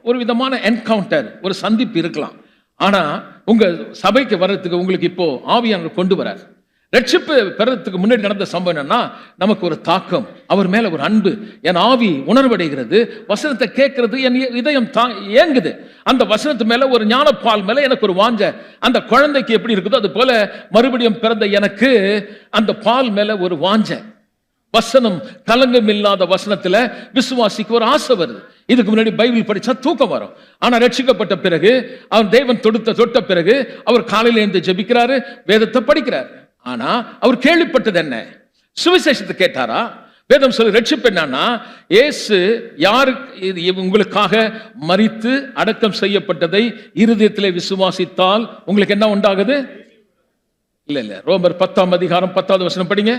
ஒரு விதமான என்கவுண்டர், ஒரு சந்திப்பு இருக்கலாம். ஆனா உங்க சபைக்கு வர்றதுக்கு உங்களுக்கு இப்போ ஆவியானவர் கொண்டு வரார். ரட்சிப்பு பெறத்துக்கு முன்னாடி நடந்த சம்பவம் என்னன்னா, நமக்கு ஒரு தாக்கம், அவர் மேல ஒரு அன்பு, என் ஆவி உணர்வடைகிறது, வசனத்தை கேட்கிறது, என் இதயம் ஏங்குது. அந்த வசனத்து மேல ஒரு ஞானப்பால் மேல எனக்கு ஒரு வாஞ்ச. அந்த குழந்தைக்கு எப்படி இருக்குதோ அது போல மறுபடியும் பிறந்த எனக்கு அந்த பால் மேல ஒரு வாஞ்ச. வசனம், கலங்கம் இல்லாத வசனத்துல விசுவாசிக்கு ஒரு ஆசை வருது. இதுக்கு முன்னாடி பைபிள் படிச்சா தூக்கம் வரும். ஆனா ரட்சிக்கப்பட்ட பிறகு, அவர் தேவன் தொட்ட பிறகு அவர் காலையில இருந்து ஜெபிக்கிறாரு, வேதத்தை படிக்கிறார். ஆனா அவர் கேள்விப்பட்டது என்ன? சுவிசேஷத்தை கேட்டாரா? வேதம் சொல்லி ரட்சிப்பு என்னன்னா, இயேசு யாருக்கு உங்களுக்காக மரித்து அடக்கம் செய்யப்பட்டதை இருதயத்திலே விசுவாசித்தால் உங்களுக்கு என்ன உண்டாகுது? இல்ல ரோமர் 10:10 வசனம் படிங்க.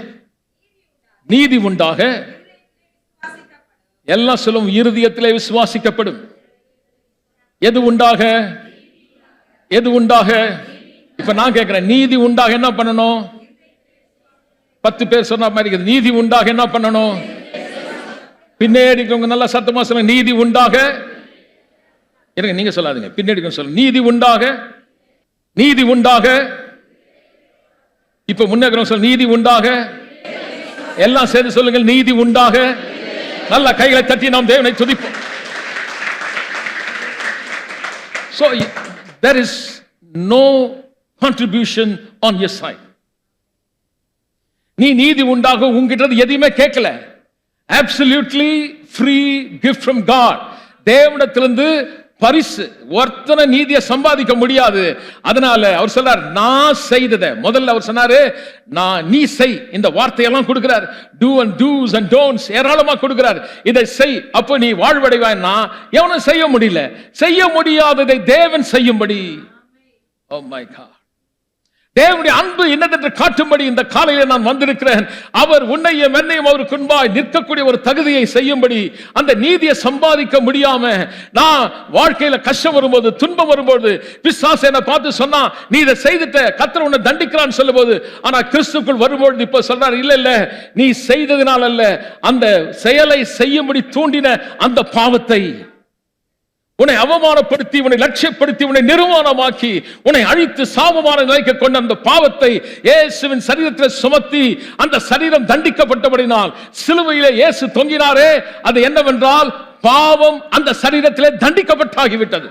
நீதி உண்டாக, எல்லாம் சொல்லும், இருதயத்திலே விசுவாசிக்கப்படும். எது உண்டாக? எது உண்டாக? இப்ப நான் கேட்கிறேன், நீதி உண்டாக என்ன பண்ணணும்? 10 பேர் சொன்ன மாதிரி, நீதி உண்டாக என்ன பண்ணணும்? பின்னாடி நல்லா சத்தமா சொல்லுங்க, நீதி உண்டாக. நீங்க சொல்லாதீங்க, பின்னாடி சொல்லுங்க, நீதி உண்டாக, நீதி உண்டாக. இப்ப முன்னேற்றம் சொல்ல, நீதி உண்டாக. எல்லாம் சேர்ந்து சொல்லுங்கள், நீதி உண்டாக. நல்ல கைகளை தட்டி நாம் தேவனை துதிப்போம். So there is no contribution on your side. நீ நீதி உண்டாக உங்கிட்ட எதையுமே கேட்கல. Absolutely free gift from God. தேவனிடத்திலிருந்து பரிசு. ஒருத்தனை நீதியை சம்பாதிக்க முடியாது. அதனால அவர் சொல்றார், நான் செய்ததை முதல்ல அவர் சொன்னாரு, நீ செய். இந்த வார்த்தையெல்லாம் கொடுக்கிறார். do and do's and don'ts ஏராளமா கொடுக்கிறார். இதை செய், அப்ப நீ வாழ்வடைவாய்னா எவனும் செய்ய முடியல. செய்ய முடியாததை தேவன் செய்யும்படி. Oh my God. தேவனுடைய அன்பு என்னதென்று காட்டும்படி இந்த காலையில நான் வந்திருக்கிறேன். அவர் உன்னையும் என்னையும் அவருக்கு முன்பாய் நிற்கக்கூடிய ஒரு தகுதியை செய்யும்படி, அந்த நீதியை சம்பாதிக்க முடியாம நான் வாழ்க்கையில கஷ்டம் வரும்போது, துன்பம் வரும்போது, பிசாசு என்னை பார்த்து சொன்னா, நீ இதை செய்துட்ட, கர்த்தர் உன்னை தண்டிக்கிறான்னு சொல்லும்போது, ஆனா கிறிஸ்துக்குள் வரும்போது இப்ப சொல்றார், இல்ல நீ செய்ததினால் அல்ல, அந்த செயலை செய்யும்படி தூண்டின அந்த பாவத்தை, உன்னை அவமானப்படுத்தி, உன்னை லட்சியப்படுத்தி, உன்னை நிர்வாணமாக்கி, உன்னை அழித்து சாபமான நிலைக்கு கொண்ட அந்த பாவத்தை இயேசுவின் சரீரத்தில் சுமத்தி, அந்த சரீரம் தண்டிக்கப்பட்டபடினால் சிலுவையிலே இயேசு தொங்கினாரே, அது என்னவென்றால் பாவம் அந்த சரீரத்திலே தண்டிக்கப்பட்டாகிவிட்டது.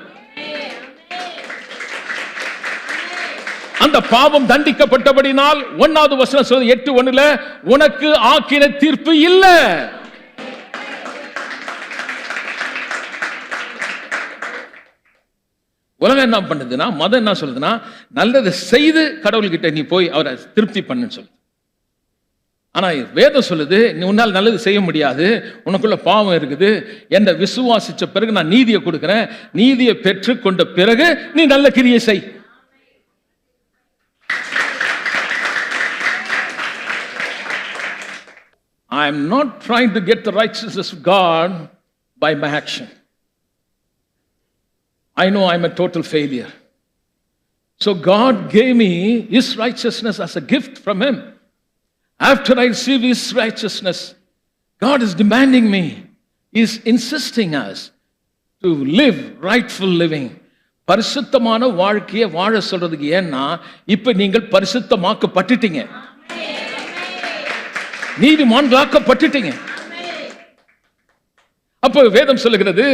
அந்த பாவம் தண்டிக்கப்பட்டபடினால் 1வது வசனம் சொல்றது 8:1, உனக்கு ஆக்கின தீர்ப்பு இல்லை. உலகம் என்ன பண்ணுதுன்னா, மதம் என்ன சொல்லுதுன்னா, நல்லதை செய்து கடவுள்கிட்ட நீ போய் அவரை திருப்தி பண்ணுன்னு சொல்லுது. ஆனா வேதம் சொல்லுது, நீ உன்னால் நல்லது செய்ய முடியாது, உனக்குள்ள பாவம் இருக்குது, என்ன விசுவாசிச்ச பிறகு நான் நீதியை கொடுக்கிறேன், நீதியை பெற்று கொண்ட பிறகு நீ நல்ல கிரியை செய். I am not trying to get the righteousness of God by my action. I know I am a total failure. So God gave me His righteousness as a gift from Him. After I receive His righteousness, God is demanding me, He is insisting us to live rightful living. பரிசுத்தமான வாழ்க்கையை வாழ சொல்றதுக்கு. ஏன்னா இப்ப நீங்கள் பரிசுத்தமாக்கப்பட்டுட்டீங்க, நீதிமான்களாக்கப்பட்டுட்டீங்க. அப்போ வேதம் சொல்லுகிறது,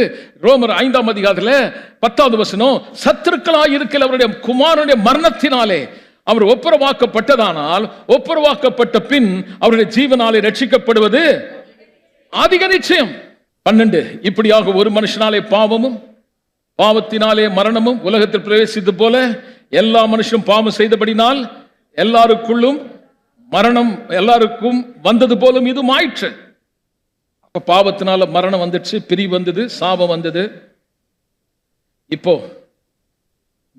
ரோமர் 5ஆம் அதிகாரத்தில் 10வது வசனம், சத்துருக்களாய் இருக்கிற அவருடைய குமாரனுடைய மரணத்தினாலே அவர் ஒப்புரவாக்கப்பட்டதானால், ஒப்புரவாக்கப்பட்ட பின் அவருடைய ஜீவனாலே ரட்சிக்கப்படுவது அதிக நிச்சயம். 12 இப்படியாக ஒரு மனுஷனாலே பாவமும் பாவத்தினாலே மரணமும் உலகத்தில் பிரவேசித்து போல எல்லா மனுஷனும் பாவம் செய்தபடினால் எல்லாருக்குள்ளும் மரணம் எல்லாருக்கும் வந்தது போலும் இது ஆயிற்று. அப்ப பாவத்தினால மரணம் வந்துச்சு, பிரிவு வந்தது, சாபம் வந்தது. இப்போ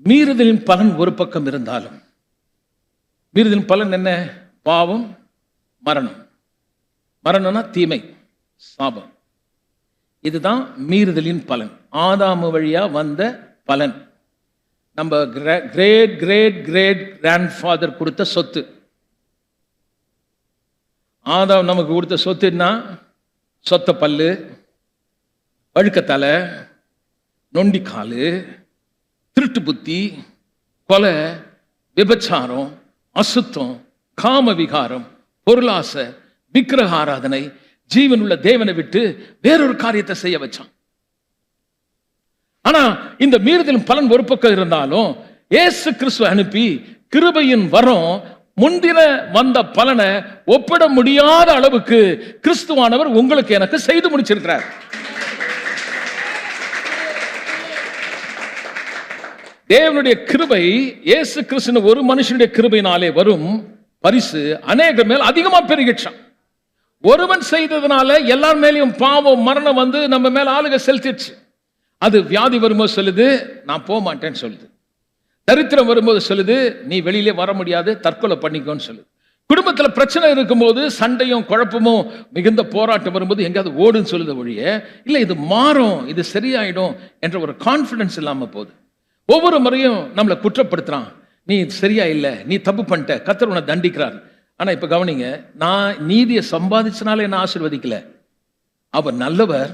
மீறுதலின் பலன் ஒரு பக்கம் இருந்தாலும், மீறுதலின் பலன் என்ன? பாவம், மரணம். மரணம்னா தீமை, சாபம். இதுதான் மீறுதலின் பலன், ஆதாமு வழியா வந்த பலன். நம்ம great great great grandfather கொடுத்த சொத்து. ஆதாம் நமக்கு கொடுத்த சொத்துன்னா சொத்த பல்லு, வழுக்கத்தலை, நொண்டிக்காலு, திருட்டு புத்தி, கொலை, விபச்சாரம், அசுத்தம், காம விகாரம், பொருளாசை, விக்கிரக ஆராதனை, ஜீவன் உள்ள தேவனை விட்டு வேறொரு காரியத்தை செய்ய வச்சான். ஆனா இந்த மீறுதலின் பலன் ஒரு பக்கம் இருந்தாலும், இயேசு கிறிஸ்துவை அனுப்பி கிருபையின் வரம் முந்தின வந்த பலனை ஒப்பிட முடியாத அளவுக்கு கிறிஸ்துவானவர் உங்களுக்கு எனக்கு செய்து முடிச்சிருக்கிறார். தேவனுடைய கிருபை, இயேசு கிறிஸ்து ஒரு மனுஷனுடைய கிருபையினாலே வரும் பரிசு அநேக மேல் அதிகமா பெருகிச்சான். ஒருவன் செய்ததுனால எல்லார் மேலேயும் பாவம் மரணம் வந்து நம்ம மேல ஆளுக செலுத்திடுச்சு. அது வியாதி வரும்போது சொல்லுது நான் போக மாட்டேன்னு சொல்லுது. தரித்திரம் வரும்போது சொல்லுது நீ வெளியிலே வர முடியாது, தற்கொலை பண்ணிக்கோன்னு சொல்லுது. குடும்பத்தில் பிரச்சனை இருக்கும்போது, சண்டையும் குழப்பமும் மிகுந்த போராட்டம் வரும்போது எங்கேயாவது ஓடுன்னு சொல்லுது ஒழிய, இல்லை இது மாறும், இது சரியாயிடும் என்ற ஒரு கான்ஃபிடன்ஸ் இல்லாமல் போகுது. ஒவ்வொரு முறையும் நம்மளை குற்றப்படுத்துறான், நீ சரியா இல்லை, நீ தப்பு பண்ணிட்ட, கர்த்தர் உன்னை தண்டிக்கிறார். ஆனா இப்ப கவனிங்க, நான் நீதியை சம்பாதிச்சனால என்ன ஆசீர்வதிக்கல, அவர் நல்லவர்,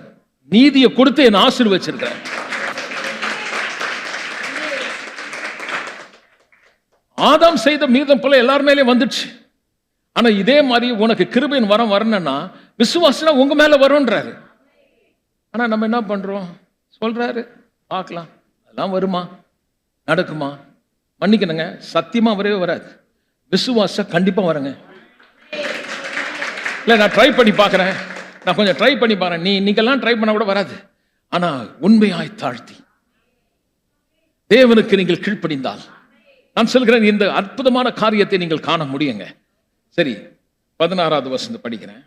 நீதியை கொடுத்து என்ன ஆசீர்வதிச்சிருக்கிறார். ஆதாம் செய்த மீதம் போல எல்லார் மேலே வந்துடுச்சு. ஆனா இதே மாதிரி உனக்கு கிருபையின் வரம் வரணும்னா விசுவாசனா உங்க மேல வரும்ன்றாரு. ஆனா நம்ம என்ன பண்றோம்? சொல்றாரு பார்க்கலாம், அதெல்லாம் வருமா, நடக்குமா? மன்னிக்கணுங்க, சத்தியமா வரவே வராது. விசுவாசம் கண்டிப்பா வருங்க. இல்ல நான் ட்ரை பண்ணி பார்க்கிறேன், நான் கொஞ்சம் ட்ரை பண்ணி பாறேன், நீ இன்னைக்கெல்லாம் ட்ரை பண்ண கூட வராது. ஆனா உண்மையாய் தாழ்த்தி தேவனுக்கு நீங்கள் கீழ்ப்படிந்தால், நான் சொல்கிறேன், இந்த அற்புதமான காரியத்தை நீங்கள் காண முடியுங்க. சரி, 16வது வசனம் படிக்கிறேன்.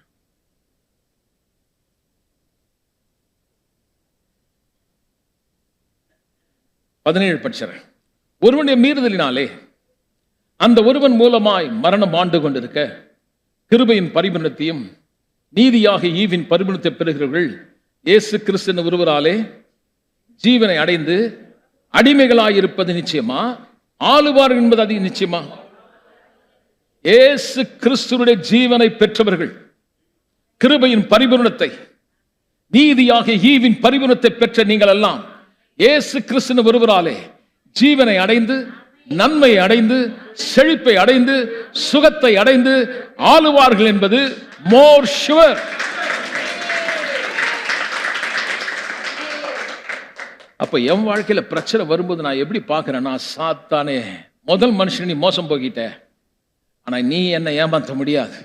படிச்சறேன். ஒருவனுடைய மீறுதலினாலே அந்த ஒருவன் மூலமாய் மரணம் ஆண்டு கொண்டிருக்க, கிருபையின் பரிபூரணத்தையும் நீதியாக ஈவின் பரிபூரணத்தை பெறுகிறவர்கள் இயேசு கிறிஸ்து ஒருவராலே ஜீவனை அடைந்து அடிமைகளாயிருப்பது நிச்சயமா, ஆளுவார்கள் என்பது அது நிச்சயமா. இயேசு கிறிஸ்துவுடைய ஜீவனை பெற்றவர்கள், கிருபையின் பரிபூரணத்தை, நீதியாக ஈவின் பரிபூரணத்தை பெற்ற நீங்கள் எல்லாம் இயேசு கிறிஸ்து ஒருவராலே ஜீவனை அடைந்து, நன்மை அடைந்து, செழிப்பை அடைந்து, சுகத்தை அடைந்து ஆளுவார்கள் என்பது மோர் ஷுவர். அப்ப என் வாழ்க்கையில பிரச்சனை வரும்போது நான் எப்படி பார்க்கிறேன்னா, சாத்தானே, முதல் மனுஷன் நீ மோசம் போகிட்ட, ஆனா நீ என்னை ஏமாற்ற முடியாது.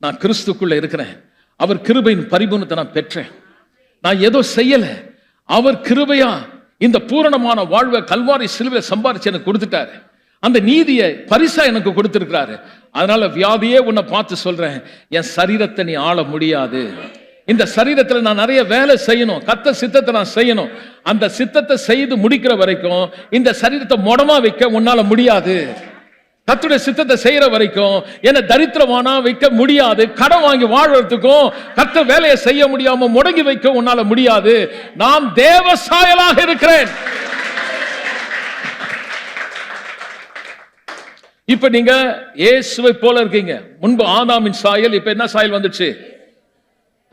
நான் கிறிஸ்துக்குள்ள இருக்கிறேன், அவர் கிருபையின் பரிபூரணத்தை நான் பெற்றேன். நான் ஏதோ செய்யல, அவர் கிருபையா இந்த பூரணமான வாழ்வை கல்வாரி சிலுவையில சம்பாரிச்சு எனக்கு கொடுத்துட்டாரு. அந்த நீதியை பரிசா எனக்கு கொடுத்திருக்கிறாரு. அதனால வியாதியே உன்னை பார்த்து சொல்றேன், என் சரீரத்தை நீ ஆள முடியாது. இந்த சரீரத்தில் நான் நிறைய வேலை செய்யணும், கர்த்தர் சித்தத்தை நான் செய்யணும். அந்த சித்தத்தை செய்து முடிக்கிற வரைக்கும் இந்த சரீரத்தை முடமா வைக்க உன்னால முடியாது. கர்த்தருடைய சித்தத்தை செய்யற வரைக்கும் என்ன தரித்திரமானா வைக்க முடியாது. கடன் வாங்கி வாழ்றதுக்கும் கர்த்தர் வேலையை செய்ய முடியாம முடங்கி வைக்க உன்னால முடியாது. நான் தேவ சாயலாக இருக்கிறேன். இப்ப நீங்க இயேசுவை போல இருக்கீங்க. முன்பு ஆதாமின் சாயல், இப்ப என்ன சாயல் வந்துச்சு?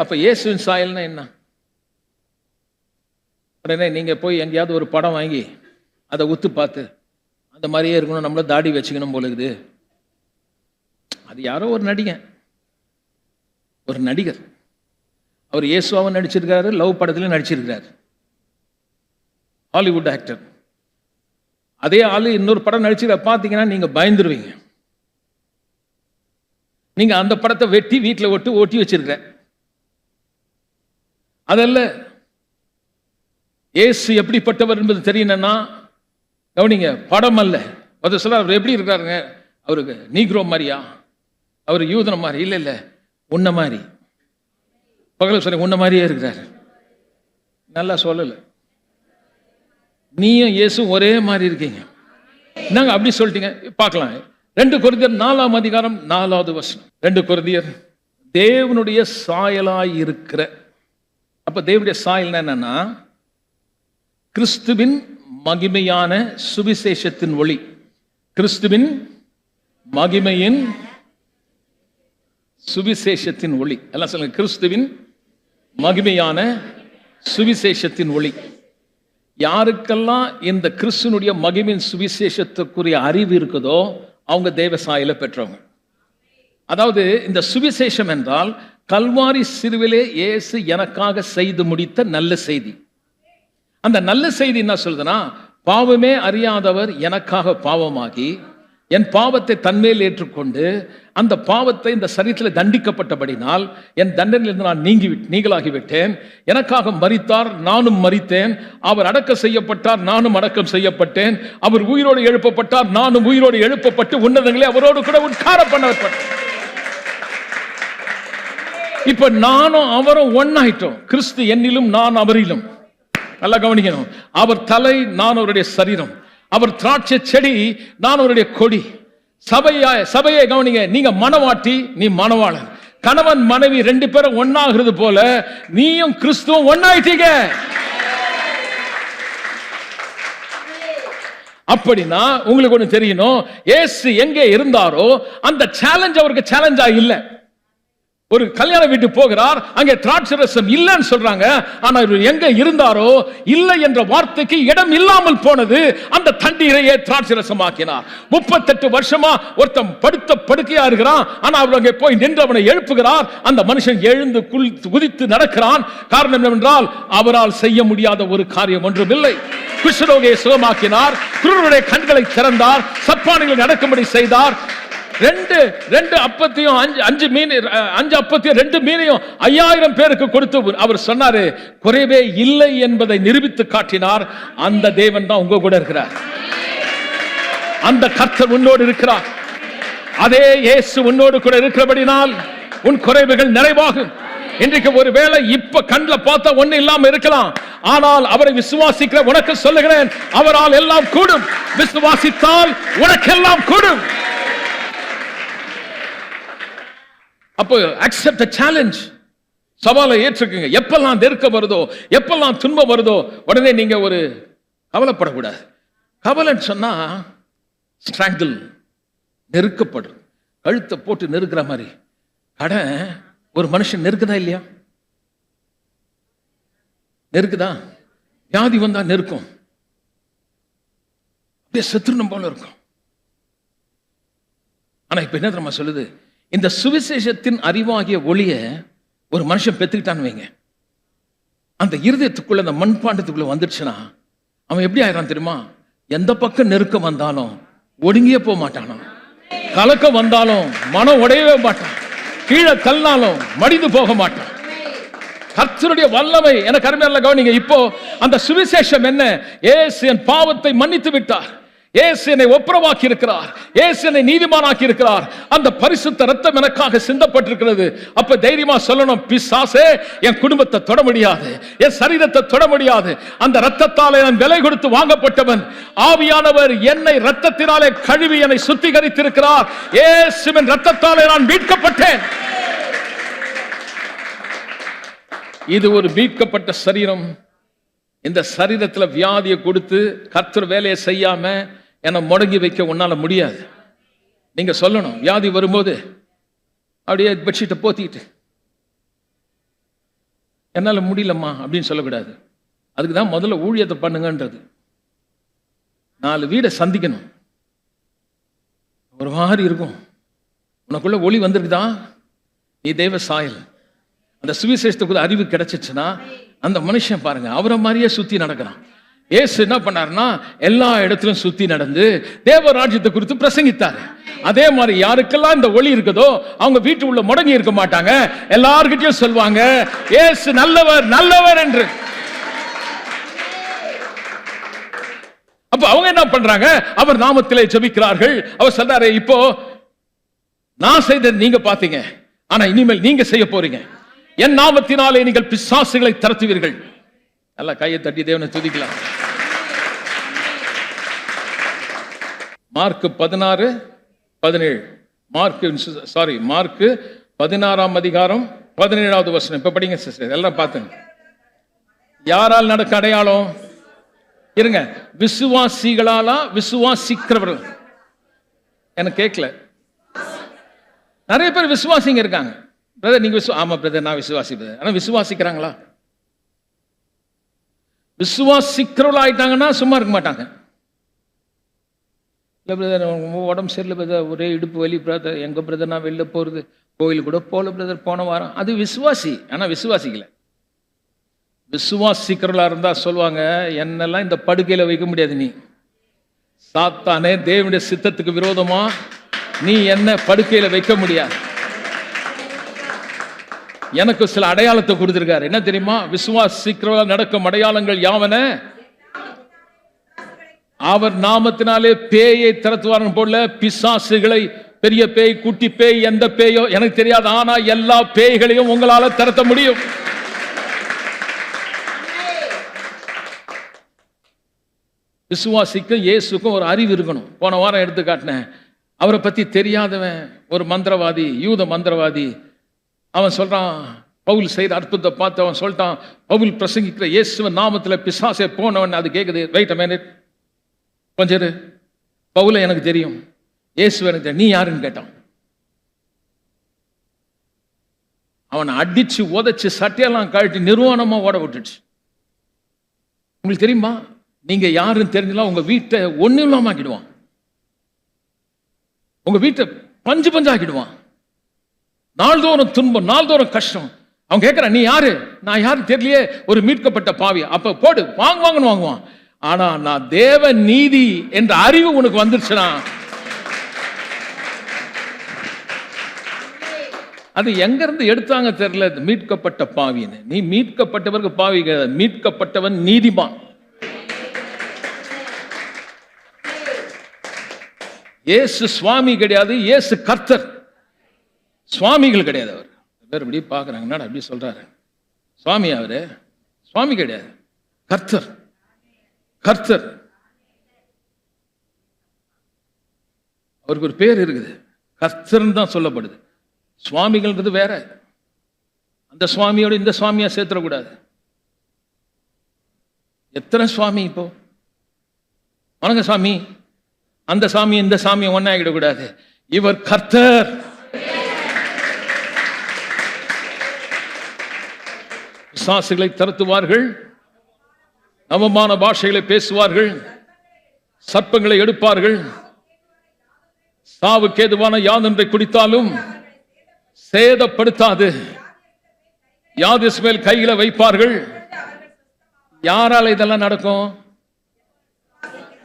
அப்ப இயேசுவின் சாயல்னா என்ன? உடனே நீங்க போய் எங்கேயாவது ஒரு படம் வாங்கி அதை உத்து பார்த்து அந்த மாதிரியே இருக்கணும், நம்மள தாடி வச்சுக்கணும் போல இருக்குது. அது யாரோ ஒரு நடிகர், அவர் இயேசுவாவும் நடிச்சிருக்காரு, லவ் படத்திலும் நடிச்சிருக்காரு, ஹாலிவுட் ஆக்டர். அதே ஆளு இன்னொரு படம் நடிச்சு பார்த்தீங்கன்னா நீங்க பயந்துருவீங்க. நீங்க அந்த படத்தை வெட்டி வீட்டில் ஒட்டி வச்சிருக்க. அதல்ல இயேசு எப்படிப்பட்டவர் என்பது தெரியணும்னா கவனிங்க, படம் அல்ல. அது சொல்ல அவர் எப்படி இருக்காருங்க, அவருக்கு நீக்ரோ மாதிரியா, அவர் யூதன மாதிரி இல்ல, உன்ன மாதிரி. பகல சொல்ல உன்ன மாதிரியே இருக்கிறாரு. நல்லா சொல்லல, நீயும் இயேசு ஒரே மாதிரி இருக்கீங்க. நாங்க அப்படி சொல்லிட்டீங்க. பார்க்கலாம் 2 கொரிந்தியர் 4ஆம் அதிகாரம் 4வது வசனம். 2 கொரிந்தியர் தேவனுடைய சாயலாய் இருக்கிற. அப்ப தேவனுடைய சாயல் என்னன்னா கிறிஸ்துவின் மகிமையான சுவிசேஷத்தின் ஒளி. கிறிஸ்துவின் மகிமையின் சுவிசேஷத்தின் ஒளி. எல்லாம் சொல்லுங்க, கிறிஸ்துவின் மகிமையான சுவிசேஷத்தின் ஒளி. யாருக்கெல்லாம் இந்த கிறிஸ்துனுடைய மகிமையின் சுவிசேஷத்துக்குரிய அறிவு இருக்குதோ அவங்க தேவ சாயலை பெற்றவங்க. அதாவது இந்த சுவிசேஷம் என்றால் கல்வாரி சிலுவிலே இயேசு எனக்காக செய்து முடித்த நல்ல செய்தி. அந்த நல்ல செய்தி என்ன சொல்றதுன்னா, பாவமே அறியாதவர் எனக்காக பாவமாகி என் பாவத்தை தன்மேல் ஏற்றுக்கொண்டு அந்த பாவத்தை இந்த சரீரத்தில் தண்டிக்கப்பட்டபடினால் என் தண்டனையிலிருந்து நான் நீங்களாகிவிட்டேன். எனக்காக மரித்தார், நானும் மரித்தேன். அவர் அடக்கம் செய்யப்பட்டார், நானும் அடக்கம் செய்யப்பட்டேன். அவர் உயிரோடு எழுப்பப்பட்டார், நானும் உயிரோடு எழுப்பப்பட்டு உன்னதங்களே அவரோடு கூட உட்கார பண்ணப்பட்டேன். இப்ப நானும் அவரும் ஒன்னாயிட்டோம். கிறிஸ்து என்னிலும் நான் அவரிலும். நல்லா கவனிக்கணும், அவர் தலை, நான் அவருடைய சரீரம். அவர் திராட்சை செடி, நான் அவருடைய கொடி. சபையை கவனிங்க, நீங்க மணவாட்டி, நீ மணவாளன். கணவன் மனைவி 2 பேரும் ஒன்னாகிறது போல நீயும் கிறிஸ்துவும் ஒன்னாயிட்டீங்க. அப்படின்னா உங்களுக்கு ஒண்ணு தெரியணும், இயேசு எங்கே இருந்தாரோ அந்த சேலஞ்ச் அவருக்கு சேலஞ்சா இல்ல. ஒரு கல்யாண வீட்டுக்கு போகிறார், அங்கே திராட்சை ரசம் இல்லைன்னு சொல்றாங்க. ஆனா இவர் எங்க இருந்தாரோ இல்லை என்ற வார்த்தைக்கு இடம் இல்லாமல் போனது. அந்த தண்ணீரையே திராட்சை ரசமாக்கினார். 38 வருஷமா ஒருத்தன் படுத்த படுக்கையா இருக்கிறான். ஆனா அவர் அங்கே போய் நின்று அவனை எழுப்புகிறார். அந்த மனுஷன் எழுந்து குதித்து நடக்கிறான். காரணம் என்னவென்றால் அவரால் செய்ய முடியாத ஒரு காரியம் ஒன்றுமில்லை. குஷ்டரோகியை சுகமாக்கினார், குருடருடைய கண்களை திறந்தார், சப்பானிகளை நடக்கும்படி செய்தார். 2 அப்பத்தையும் 5 மீன் 5 அப்பத்தையும் 2 மீனையும் 5000 பேருக்கு கொடுத்து அவர் சொன்னாரு, குறைவே இல்லை என்பதை நிரூபித்து காட்டினார். அந்த தேவன் தான் உங்க கூட இருக்கிறார். அந்த கர்த்தர் உன்னோடு இருக்கிறார். அதே இயேசு உன்னோடு கூட இருக்கிறபடினால் உன் குறைவுகள் நிறைவாகும். இன்றைக்கு ஒருவேளை இப்ப கண்ணில் பார்த்தா ஒண்ணு இல்லாம இருக்கலாம், ஆனால் அவரை விசுவாசிக்கிற உனக்கு சொல்லுகிறேன், அவரால் எல்லாம் கூடும். விசுவாசித்தால் உனக்கு எல்லாம் கூடும். அப்போ accept the challenge. சவாலை ஏற்றுக்குங்க. எப்பெல்லாம் நெருக்கம் வருதோ, எப்பெல்லாம் துன்பம் வருதோ உடனே நீங்க ஒரு கவலைப்படக்கூடாது. கவலைன்னு சொன்னா ஸ்ட்ராங்கிள், நெருக்கப்படுறது, கழுத்தை போட்டு நெருக்கிற மாதிரி. கடன் ஒரு மனுஷன் நெருக்குதா இல்லையா? நெருக்குதா? வியாதி வந்தா நெருக்கும், அப்படியே செத்துருணும் போல இருக்கும். ஆனா இப்ப என்ன தெரியுமா சொல்லுது, இந்த சுவிசேஷத்தின் அறிவாகிய ஒளிய ஒரு மனுஷன் பெற்றுக்கிட்டான்னு வைங்க, அந்த இருதயத்துக்குள்ள அந்த மண்பாண்டத்துக்குள்ள வந்துடுச்சுன்னா அவன் எப்படி ஆயிரான் தெரியுமா? எந்த பக்கம் நெருக்கம் வந்தாலும் ஒடுங்கியே போக மாட்டானோ, கலக்கம் வந்தாலும் மனம் உடையவே மாட்டான், கீழே தள்ளினாலும் மடிந்து போக மாட்டான். கர்த்தருடைய வல்லமை எனக்கு அருமையான கவனிங்க. இப்போ அந்த சுவிசேஷம் என்ன? இயேசு என் பாவத்தை மன்னித்து விட்டார், இயேசு என்னை ஒப்புரவாக்கி இருக்கிறார், இயேசு என்னை நீதிமானாக்கி இருக்கிறார், அந்த பரிசுத்த ரத்தம் எனக்காக சிந்தப்பட்டிருக்கிறது. அப்ப தைரியமா சொல்லணும், பிசாசே என் குடும்பத்தை தொட முடியாது, என் சரீரத்தை தொட முடியாது. அந்த ரத்தத்தாலே நான் விலை கொடுத்து வாங்கப்பட்டவன். ஆவியானவர் என்னை ரத்தத்தினாலே கழுவி என்னை சுத்திகரித்திருக்கிறார். இயேசுவின் ரத்தத்தாலே நான் மீட்கப்பட்டேன். இது ஒரு மீட்கப்பட்ட சரீரம். இந்த சரீரத்தில் வியாதியை கொடுத்து கர்த்தர் வேலையை செய்யாம என்னை முடங்கி வைக்க உன்னால முடியாது. நீங்க சொல்லணும், வியாதி வரும்போது அப்படியே பெட்ஷீட்டை போத்திட்டு என்னால முடியலம்மா அப்படின்னு சொல்லக்கூடாது. அதுக்கு தான் முதல்ல ஊழியத்தை பண்ணுங்கன்றது. 4 வீடை சந்திக்கணும். ஒரு மாதிரி இருக்கும், உனக்குள்ள ஒளி வந்திருக்குதா, நீ தெய்வ சாயல். அந்த சுவிசேஷத்துக்குள்ள அறிவு கிடைச்சிச்சுன்னா அந்த மனுஷன் பாருங்க அவரை மாதிரியே சுத்தி நடக்கிறான். இயேசு என்ன பண்ணாருன்னா எல்லா இடத்திலும் சுத்தி நடந்து தேவராஜ்யத்தை குறித்து பிரசங்கித்தாரு. அதே மாதிரி யாருக்கெல்லாம் இந்த ஒளி இருக்குதோ அவங்க வீட்டு உள்ள முடங்கி இருக்க மாட்டாங்க, எல்லார்கிட்டயும் சொல்வாங்க இயேசு நல்லவர் நல்லவர் என்று. அப்ப அவங்க என்ன பண்றாங்க, அவர் நாமத்திலே ஜெபிக்கிறார்கள். அவர் சொல்றாரு, இப்போ நான் செய்தது நீங்க பாத்தீங்க, ஆனா இனிமேல் நீங்க செய்ய போறீங்க. என் நாமத்தினாலே நீங்கள் பிசாசுகளை துரத்துவீர்கள். நல்லா கையை தட்டி தேவனை துதிக்கலாம். மார்க் 16:17 மார்க் 16ஆம் அதிகாரம் 17வது வசனம். இப்ப படிங்க சிஸ்டர், எல்லாம் பார்த்துங்க. யாரால் நடக்க அடையாளம்? இருங்க, விசுவாசிகளாலா விசுவாசிக்கிறவர்கள்? எனக்கு கேட்கல. நிறைய பேர் விசுவாசிங்க இருக்காங்க. பிரதர் நீங்க ஆமா பிரதர் நான் விசுவாசி பிரதர், ஆனா விசுவாசிக்கிறாங்களா? விசுவாசிக்கிறவர்களாயிட்டாங்கன்னா சும்மா இருக்க மாட்டாங்க. இல்லை பிரதர் உடம்பு சரியில்லை பிரதர், ஒரே இடுப்பு வலி பிரதர், எங்க பிரதர் நான் வெளில போறது, கோயிலுக்கு கூட போல பிரதர் போன வாரம். அது விசுவாசி, ஆனா விசுவாசிக்கல. விசுவாசிக்கிறவர்களா இருந்தா சொல்லுவாங்க, என்னெல்லாம் இந்த படுக்கையில வைக்க முடியாது. நீ சாத்தானே, தேவனுடைய சித்தத்துக்கு விரோதமா நீ என்ன படுக்கையில வைக்க முடியாது. எனக்கு சில அடையாளத்தை கொடுத்திருக்காரு. என்ன தெரியுமா? விசுவாசிக்கிறவர்கள் நடக்கும் அடையாளங்கள் யாவன? அவர் நாமத்தினாலே பேயை திரட்டுவார் போல பிசாசுகளை, பெரிய பேய் குட்டி பேய் எந்த பேயோ எனக்கு தெரியாது, ஆனா எல்லா பேய்களையும் உங்களால திரட்ட முடியும். விசுவாசிக்கும் இயேசுக்கும் ஒரு அறிவு இருக்கணும். போன வாரம் எடுத்து காட்டினேன். அவரை பத்தி தெரியாதவன் ஒரு மந்திரவாதி, யூத மந்திரவாதி, அவன் சொல்றான் பவுல் செய்யற அற்புதத்தை பார்த்து அவன் சொல்லிட்டான், பவுல் பிரசங்கிக்கிற இயேசுவின் நாமத்துல பிசாசே போனவன். அது கேட்குது, வெயிட் அ மினிட், கொஞ்சம் இரு, பவுலை எனக்கு தெரியும், இயேசு எனக்கு தெரியும், நீ யாருன்னு கேட்டான். அவனை அடிச்சு உதைச்சு சட்டையெல்லாம் கழட்டி நிர்வாணமா ஓட விட்டுச்சு. உங்களுக்கு தெரியுமா, நீங்க யாருன்னு தெரிஞ்சலாம் உங்க வீட்டை ஒன்னும் இல்லாம ஆக்கிடுவான், உங்க வீட்டை பஞ்சு பஞ்சாக்கிடுவான். நாள்தோறும் துன்பம், நாள்தோறும் கஷ்டம். அவன் கேட்கிறான், நீ யாரு? நான் யாரு தெரியலையே, ஒரு மீட்கப்பட்ட பாவி. அப்ப போடு, வாங்குவாங்கன்னு வாங்குவான். ஆனா நான் தேவ நீதி என்ற அறிவு உனக்கு வந்துருச்சுனா, அது எங்க இருந்து எடுத்தாங்க தெரியல, மீட்கப்பட்ட பாவின்னு. நீ மீட்கப்பட்டவருக்கு பாவி கிடையாது, மீட்கப்பட்டவன் நீதிமான். இயேசு சுவாமி கிடையாது, இயேசு கர்த்தர், சுவாமிகள் கிடையாது. அவர் பேர் இப்படி பார்க்குறாங்க, என்னடா அப்படி சொல்றாரு, சுவாமி அவரு சுவாமி கிடையாது, கர்த்தர். கர்த்தர் அவருக்கு ஒரு பேர் இருக்குது, கர்த்தர்ன்னு தான் சொல்லப்படுது. சுவாமிகள்ன்றது வேற. அந்த சுவாமியோட இந்த சுவாமியா சேர்த்துடக்கூடாது. எத்தனை சுவாமி இப்போ, வணங்க சுவாமி, அந்த சாமி இந்த சாமியை ஒன்னாகிடக்கூடாது. இவர் கர்த்தர். பிசாசுகளை துரத்துவார்கள், அவமான பாஷைகளை பேசுவார்கள், சர்ப்பங்களை எடுப்பார்கள், சாவுக்கு ஏதுவான யாதொன்றை குடித்தாலும் சேதப்படுத்தாது, யாதிஸ் மேல் கையில வைப்பார்கள். யாரால இதெல்லாம் நடக்கும்?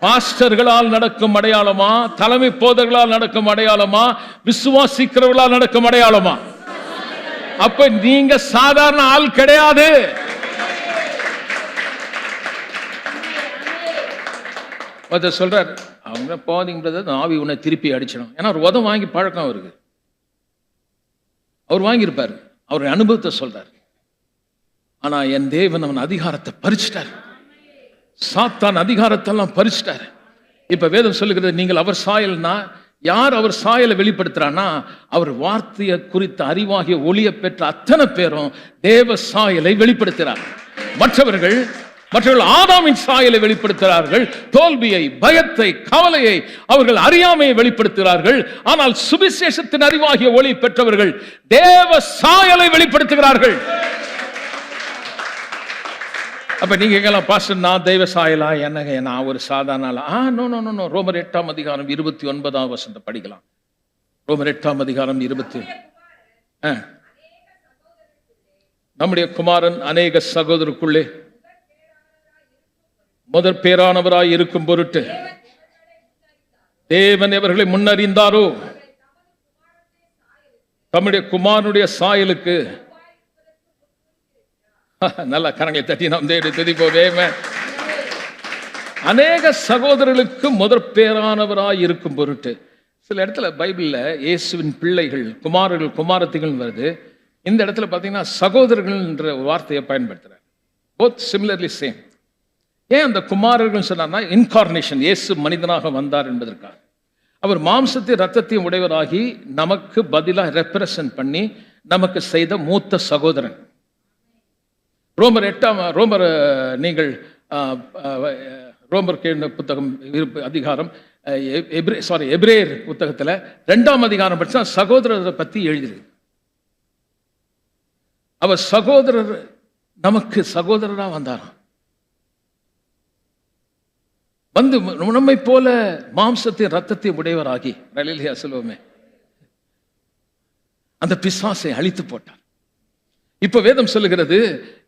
பாஸ்டர்களால் நடக்கும் அடையாளமா, தலைமை போதர்களால் நடக்கும் அடையாளமா, விசுவாசிக்கிறவர்களால் நடக்கும் அடையாளமா? அப்ப நீங்க சாதாரண ஆள் கிடையாது. சொல்றார், அவங்க போகாதீங்க பிரதர், ஆவி உன்னை திருப்பி அடிச்சிடும். ஏன்னா ஒரு உதம் வாங்கி பழக்கம் அவருக்கு. அவர் வாங்கியிருப்பார், அவருடைய அனுபவத்தை சொல்றார். ஆனா என் தேவன் அவன் அதிகாரத்தை பறிச்சிட்டார். சாத்தான் அதிகாரத்தெல்லாம் பறிச்சிட்டார். இப்ப வேதம் சொல்லுகிறது, நீங்கள் அவர் சாயல்னா யார் அவர் சாயலை வெளிப்படுத்துறான்னா, அவர் வார்த்தையை குறித்த அறிவாகிய ஒளியை பெற்ற அத்தனை பேரும் தேவ சாயலை வெளிப்படுத்துகிறார். மற்றவர்கள் ஆதாமின் சாயலை வெளிப்படுத்துகிறார்கள். தோல்வியை, பயத்தை, கவலையை, அவர்கள் அறியாமையை வெளிப்படுத்துகிறார்கள். ஆனால் சுவிசேஷத்தின் அறிவாகிய ஒளி பெற்றவர்கள் தேவ சாயலை வெளிப்படுத்துகிறார்கள். அப்ப நீங்க கேட்கலாம், பாஸ்டர் நான் தெய்வ சாயலா, என்னங்க நான் ஒரு சாதாரண நோ. ரோமர் 8ஆம் அதிகாரம் 29ஆம் வசனத்தை படிக்கலாம். ரோமர் 8ஆம் அதிகாரம் 20. நம்முடைய குமாரன் அநேக சகோதரருக்குள்ளே முதற் பேரானவராய் இருக்கும் பொருட்டு தேவன் எவர்களை முன்னறிந்தாரோ தம்முடைய குமாரனுடைய சாயலுக்கு, நல்லா கரங்களை தட்டி நாம் தேடி துதிப்போமே. அநேக சகோதரர்களுக்கு முதற் பேரானவராய் இருக்கும் பொருட்டு. சில இடத்துல பைபிள்ல இயேசுவின் பிள்ளைகள், குமாரர்கள், குமாரத்திகள் வருது. இந்த இடத்துல பார்த்தீங்கன்னா சகோதரர்கள் என்ற வார்த்தையை பயன்படுத்துறார். Both similarly same. ஏன் அந்த குமாரர்கள் சொன்னார்னா, இன்கார்னேஷன், இயேசு மனிதனாக வந்தார் என்பதற்காக. அவர் மாம்சத்தையும் ரத்தத்தையும் உடையவராகி நமக்கு பதிலாக ரெப்ரசன்ட் பண்ணி நமக்கு செய்த மூத்த சகோதரன். ரோமர் புத்தகம் அதிகாரம் எபிரேயர் புத்தகத்தில் 2ஆம் அதிகாரம் படிச்சா சகோதரரை பற்றி எழுதிருக்கு. அவர் சகோதரர், நமக்கு சகோதரராக வந்தாராம். வந்து நம்மை போல மாம்சத்தையும் ரத்தத்தையும் உடையவராகி, சொல்லுவோமே, அந்த பிசாசை அழித்து போட்டார். இப்ப வேதம் சொல்லுகிறது,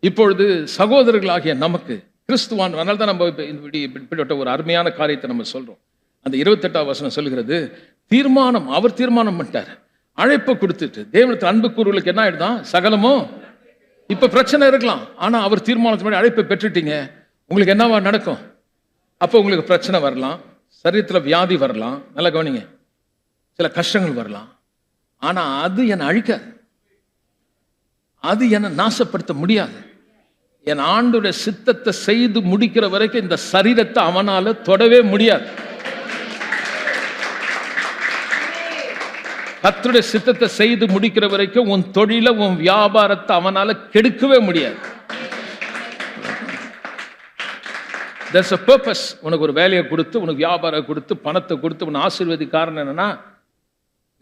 இப்பொழுது சகோதரர்களாகிய நமக்கு கிறிஸ்துவான், அதனால தான் நம்ம இப்படிப்பட்ட ஒரு அருமையான காரியத்தை நம்ம சொல்றோம். அந்த 28ஆம் வசனம் சொல்லுகிறது, தீர்மானம், அவர் தீர்மானம் பண்ணிட்டார். அழைப்பை கொடுத்துட்டு தேவனத்தில் அன்பு கூறுகளுக்கு என்ன ஆயிடுதான், சகலமோ. இப்ப பிரச்சனை இருக்கலாம், ஆனா அவர் தீர்மானத்தின் அழைப்பை பெற்றுட்டீங்க. உங்களுக்கு என்னவா நடக்கும்? அப்போ உங்களுக்கு பிரச்சனை வரலாம், சரீரத்தில் வியாதி வரலாம், நல்லா கவனிங்க, சில கஷ்டங்கள் வரலாம். ஆனா அது என்னை அழிக்காது, அது என்னை நாசப்படுத்த முடியாது. என் ஆண்டுடைய சித்தத்தை செய்து முடிக்கிற வரைக்கும் இந்த சரீரத்தை அவனால தொடவே முடியாது. கர்த்தருடைய சித்தத்தை செய்து முடிக்கிற வரைக்கும் உன் தொழில, உன் வியாபாரத்தை அவனால கெடுக்கவே முடியாது. There's a purpose. உனக்கு ஒரு வேலையை கொடுத்து, உனக்கு வியாபாரம் கொடுத்து, பணத்தை கொடுத்து உன்னை ஆசீர்வதி காரணம் என்னன்னா,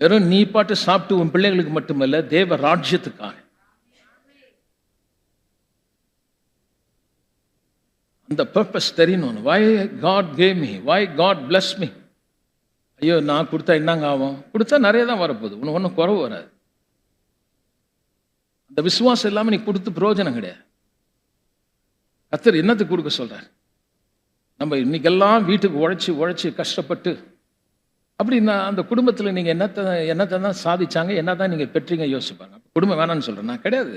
வெறும் நீ பாட்டு சாப்பிட்டு உன் பிள்ளைங்களுக்கு மட்டுமல்ல, தேவ ராஜ்யத்துக்காக. அந்த பர்பஸ் தெரியணும். why God gave me, why God blessed me. ஐயோ நான் கொடுத்தா என்னங்க ஆகும்? கொடுத்தா நிறைய தான் வரப்போகுது, உனக்கு ஒன்றும் குறவு வராது. அந்த விசுவாசம் இல்லாமல் நீ கொடுத்து பிரயோஜனம் கிடையாது. கர்த்தர் என்னத்துக்கு கொடுக்க சொல்றார்? நம்ம இன்னைக்கெல்லாம் வீட்டுக்கு உழைச்சி கஷ்டப்பட்டு, அப்படின்னா அந்த குடும்பத்தில் நீங்கள் என்னத்தை தான் சாதிச்சாங்க, என்ன தான் நீங்கள் பெற்றீங்க யோசிப்பாங்க. குடும்பம் வேணான்னு சொல்கிறேன் நான், கிடையாது.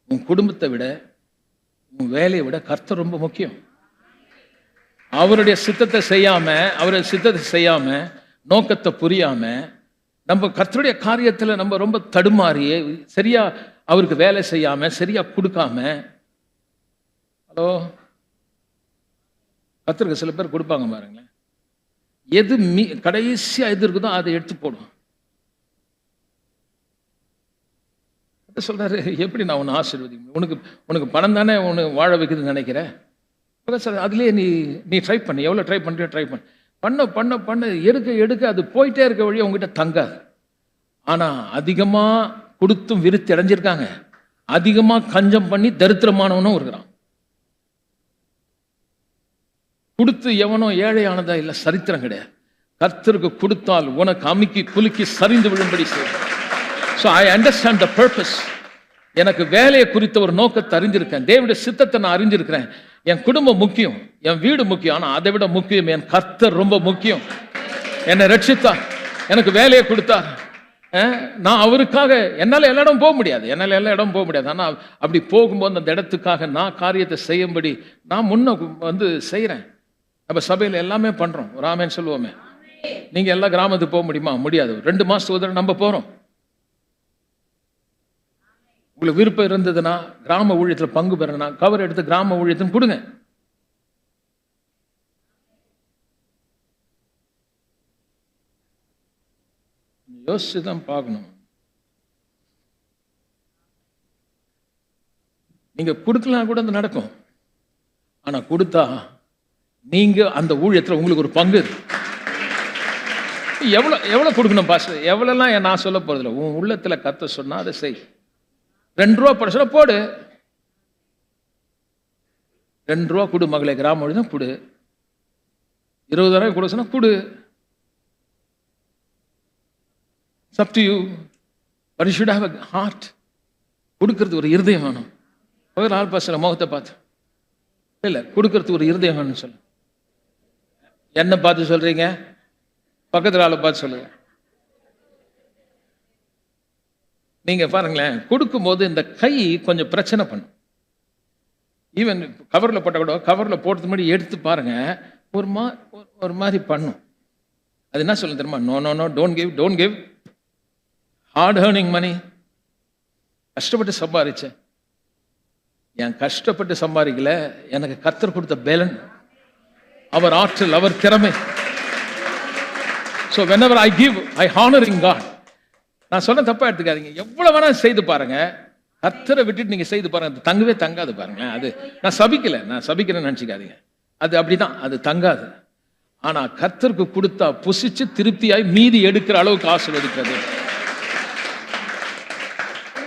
உன் குடும்பத்தை விட, உன் வேலையை விட கர்த்தர் ரொம்ப முக்கியம். அவருடைய சித்தத்தை செய்யாம நோக்கத்தை புரியாம நம்ம கர்த்தருடைய காரியத்தில் நம்ம ரொம்ப தடுமாறி, சரியா அவருக்கு வேலை செய்யாம, சரியா கொடுக்காம, ஹலோ, கர்த்தருக்கு சில பேர் கொடுப்பாங்க பாருங்களேன், எது கடைசியா எது இருக்குதோ அதை எடுத்து போடும். சொல்றாரு, எப்படி நான் உன்னை ஆசீர்வதிக்க, உனக்கு பணம் தானே உன்னை வாழ வைக்குதுன்னு நினைக்கிறேன். அதுலேயே நீ ட்ரை பண்ணு, எவ்வளோ ட்ரை பண்ணுறியோ ட்ரை பண்ண எடுக்க அது போயிட்டே இருக்க வழி உங்ககிட்ட தங்காது. ஆனால் அதிகமாக கொடுத்தும் விருத்தி அடைஞ்சிருக்காங்க, அதிகமாக கஞ்சம் பண்ணி தரித்திரமானவனும் இருக்கிறான். கொடுத்து எவனோ ஏழையானதா இல்லை, சரித்திரம் கிடையாது. கர்த்தருக்கு கொடுத்தால் உனக்கு அமுக்கி குலுக்கி சரிந்து விழும்படி செய்யும். So I understand the purpose. எனக்கு வேலையை குறித்த ஒரு நோக்கத்தை அறிஞ்சிருக்கேன், தேவனுடைய சித்தத்தை நான் அறிஞ்சிருக்கிறேன். என் குடும்பம் முக்கியம், என் வீடு முக்கியம், ஆனால் அதை விட முக்கியம் என் கர்த்தர் ரொம்ப முக்கியம். என்னை ரட்சித்தார், எனக்கு வேலையை கொடுத்தார். நான் அவருக்காக என்னால் எல்லா இடம் போக முடியாது, ஆனால் அப்படி போகும்போது அந்த இடத்துக்காக நான் காரியத்தை செய்யும்படி நான் முன்ன செய்கிறேன். நம்ம சபையில் எல்லாமே பண்றோம், ஒரு ஆமேன்னு சொல்லுவோமே. நீங்க எல்லா கிராமத்துக்கு போக முடியுமா? முடியாது. 2 மாசத்துக்கு ஒரு தடவை நம்ம போறோம். உங்களுக்கு விருப்பம் இருந்ததுன்னா கிராம ஊழியத்தில் பங்கு பெறணும்னா கவர் எடுத்து கிராம ஊழியத்தின் கொடுங்க. யோசிச்சுதான் பார்க்கணும். நீங்க கொடுக்கலாம் கூட அது நடக்கும். ஆனா கொடுத்தா நீங்க அந்த ஊழியத்தில் உங்களுக்கு ஒரு பங்கு. எவ்வளவு கொடுக்கணும் பாஸ்டர்? எவ்வளவுலாம் நான் சொல்ல போறதில்லை. உன் உள்ளத்துல கத்த சொன்னா அதை செய். 2 ரூபா பட சொன்னா போடு. 2 ரூபா கொடு மகளே, கிராம ஊழியம் கொடு. 20,000 கொடு சொன்னா கொடு. Up to you. But you should have a heart. கொடுக்கிறது ஒரு இருதயம் வேணும். ஒரு ஆள் பாஸ்டர் முகத்தை பார்த்து இல்ல, கொடுக்கறது ஒரு இருதயம் வேணும்னு சொல்லு. என்ன பார்த்து சொல்றீங்க? பக்கத்துல ஆளை பார்த்து சொல்லுங்க. நீங்க பாருங்களேன், கொடுக்கும்போது இந்த கை கொஞ்சம் பிரச்சனை பண்ணும். ஈவன் கவர்ல போட்ட கூட கவர்ல போடுறது முன்னாடி எடுத்து பாருங்க, ஒரு மாதிரி பண்ணும். அது என்ன சொல்ல தெரியுமா? No no no, don't give hard earning money. கஷ்டப்பட்டு சம்பாதிச்சேன். என் கஷ்டப்பட்டு சம்பாதிக்கல, எனக்கு கர்த்தர் கொடுத்த பேலன், அவர் ஆற்றல், அவர் திறமை. So whenever I give, I honoring God. நான் சொன்ன தப்பா எடுத்துக்காதீங்க. எவ்வளவு வேணா செய்து பாருங்க, கர்த்தரை விட்டுட்டு நீங்க செய்து பாருங்க, அது தங்கவே தங்காது. பாருங்க, அது நான் சபிக்கிறேன்னு நினைச்சுக்காதீங்க. அது அப்படிதான், அது தங்காது. ஆனா கர்த்தருக்கு கொடுத்தா புசிச்சு திருப்தியாய் மீதி எடுக்கிற அளவுக்கு ஆசீர்வதிக்கிறது.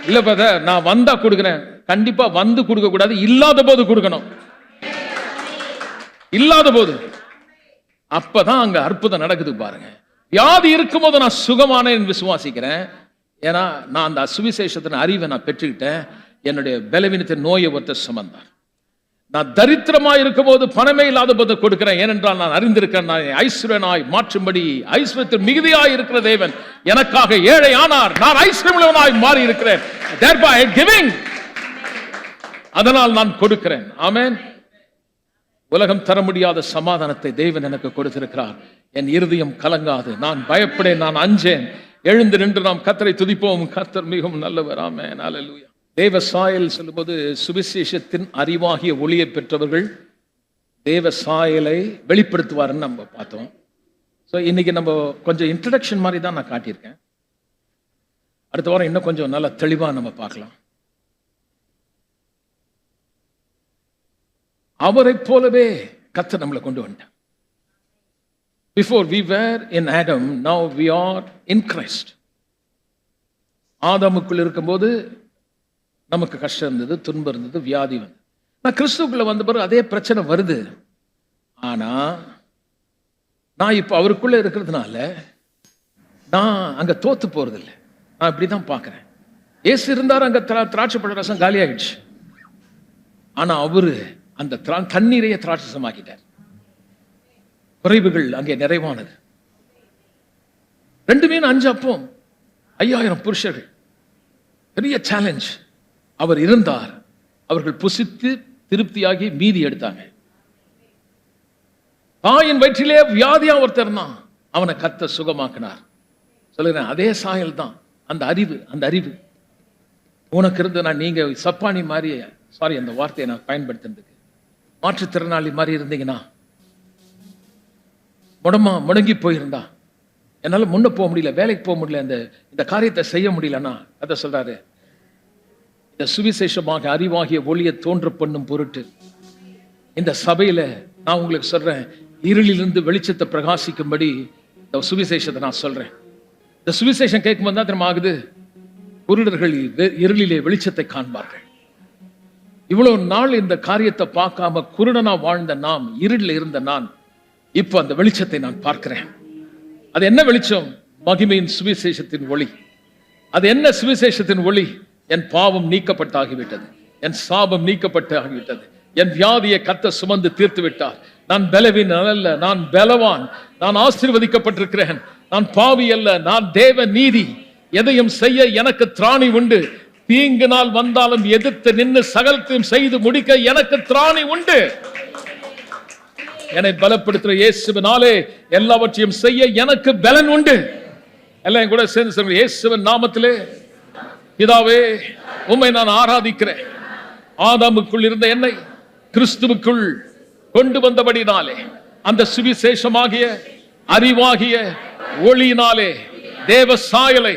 இல்ல பிரதர், நான் வந்தா கொடுக்கிறேன். கண்டிப்பா வந்து கொடுக்க கூடாது, இல்லாத போது கொடுக்கணும். இல்லாத போது அப்பதான் அங்க அற்புதம் நடக்குது. பாருங்க, வியாதி இருக்கும் போது நான் சுகமானேன் விசுவாசிக்கிறேன். ஏன்னா நான் அந்த சுவிசேஷத்தின் அறிவை நான் பெற்றுக்கிட்டேன். என்னுடைய பலவீனத்தின் நோயை ஒருத்தர் சுமந்தார். நான் தரித்திரமா இருக்கும் போது, பணமே இல்லாத போது கொடுக்கிறேன். ஏனென்றால் நான் அறிந்திருக்கிறேன், நான் ஐஸ்வர்யனாய் மாற்றும்படி ஐஸ்வர்யத்தில் மிகுதியாய் இருக்கிற தேவன் எனக்காக ஏழை ஆனார். நான் ஐஸ்வர்யமாய் மாறி இருக்கிறேன். thereby giving. அதனால் நான் கொடுக்கிறேன். ஆமென். உலகம் தர முடியாத சமாதானத்தை தேவன் எனக்கு கொடுத்திருக்கிறார். என் இருதயம் கலங்காது. நான் பயப்படேன், நான் அஞ்சேன். எழுந்து நின்று நாம் கர்த்தரை துதிப்போம். கர்த்தர் மிகவும் நல்லவர். ஆமென். அல்லேலூயா. தேவ சாயல் சொல்லும்போது சுவிசேஷத்தின் அறிவாகிய ஒளியை பெற்றவர்கள் தேவ சாயலை வெளிப்படுத்துவார்னு நம்ம பார்த்தோம். ஸோ இன்னைக்கு நம்ம கொஞ்சம் இன்ட்ரடக்ஷன் மாதிரி தான் நான் காட்டியிருக்கேன். அடுத்த வாரம் இன்னும் கொஞ்சம் நல்லா தெளிவாக நம்ம பார்க்கலாம். அவரை போலவே கர்த்தர் நம்மளை கொண்டு வந்துட்டார். Before we were in Adam, now we are in Christ. ஆதாமுக்குள் இருக்கும்போது நமக்கு கஷ்டம் இருந்தது, துன்பம் இருந்தது, வியாதி வந்தது. நான் கிறிஸ்துக்குள்ள வந்த பிறகு அதே பிரச்சனை வருது. ஆனா நான் இப்ப அவருக்குள்ள இருக்கிறதுனால நான் அங்க தோத்து போறதில்லை. நான் இப்படிதான் பார்க்கிறேன். ஏசு இருந்தார், அங்க திராட்சை பழ ரசம் காலி ஆயிடுச்சு. ஆனா அவரு அந்த தண்ணீரையே திராட்சசமாக்கிட்டார். குறைவுகள் அங்கே நிறைவானது. 2 மீன் 5 அப்பம், 5000 புருஷர்கள். பெரிய சேலஞ்ச். அவர் இருந்தார். அவர்கள் புசித்து திருப்தியாகி மீதி எடுத்தாங்க. தாயின் வயிற்றிலே வியாதியா ஒருத்தர் தான், அவனை கர்த்தர் சுகமாக்கினார். சொல்லுறேன், அதே சாயல் தான். அந்த அறிவு உனக்கு இருந்ததுன்னா, நீங்க சப்பானி மாதிரி, சாரி அந்த வார்த்தையை நான் பயன்படுத்துறதுக்கு, மாற்றுத்திறனாளி மாதிரி இருந்தீங்கன்னா, முடங்கி போயிருந்தா, என்னால முன்ன போக முடியல, வேலைக்கு போக முடியல, இந்த காரியத்தை செய்ய முடியலன்னா, அதை சொல்றாரு, இந்த சுவிசேஷமாக அறிவாகிய ஒளியை தோன்ற பண்ணும் பொருட்டு இந்த சபையில நான் உங்களுக்கு சொல்றேன், இருளிலிருந்து வெளிச்சத்தை பிரகாசிக்கும்படி இந்த சுவிசேஷத்தை நான் சொல்றேன். இந்த சுவிசேஷம் கேட்கும்போது தான் தெரியுமா ஆகுது, குருடர்கள் இருளிலே வெளிச்சத்தை காண்பார்கள். இவ்வளவு நாள் இந்த காரியத்தை பார்க்காம குருடனா வாழ்ந்த நாம், இருளில் இருந்த நான், இப்ப அந்த வெளிச்சத்தை நான் பார்க்கிறேன். அது என்ன வெளிச்சம்? மகிமையின் சுவிசேஷத்தின் ஒளி. அது என்ன சுவிசேஷத்தின் ஒளி? என் பாவம் நீக்கப்பட்டாகிவிட்டது, என் சாபம் நீக்கப்பட்டு ஆகிவிட்டது, என் வியாதியை கர்த்தர் சுமந்து தீர்த்து விட்டார். நான் பலவீன் அல்ல, நான் பலவான். நான் ஆசீர்வதிக்கப்பட்டிருக்கிறேன். நான் பாவி அல்ல, நான் தேவ நீதி. எதையும் செய்ய எனக்கு திராணி உண்டு. தீங்கு நாள் வந்தாலும் எதிர்த்து நின்று சகலத்தையும் செய்து முடிக்க எனக்கு திராணி உண்டு. என்னை பலப்படுத்துற இயேசுவினாலே எல்லாவற்றையும் செய்ய எனக்கு பலன் உண்டு. எல்லாம் கூட சேர்ந்து சொல்லுங்க, இயேசுவின் நாமத்திலே பிதாவே உம்மை நான் ஆராதிக்கிறேன். ஆதாமுக்குள் இருந்த என்னை கிறிஸ்துவுக்குள் கொண்டு வந்தபடினாலே அந்த சுவிசேஷமாகிய அறிவாகிய ஒளியினாலே தேவ சாயலை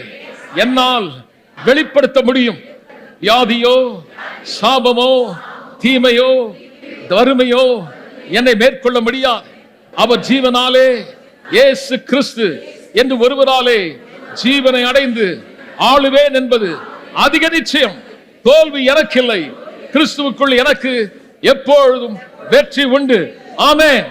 என்னால் வெளிப்படுத்த முடியும். வியாதியோ சாபமோ தீமையோ வறுமையோ என்னை மேற்கொள்ள முடியாது. அவர் ஜீவனாலே இயேசு கிறிஸ்து என்று ஒருவராலே ஜீவனை அடைந்து ஆளுவேன் என்பது அதிக நிச்சயம். தோல்வி எனக்கில்லை, கிறிஸ்துவுக்குள் எனக்கு எப்பொழுதும் வெற்றி உண்டு. ஆமென்.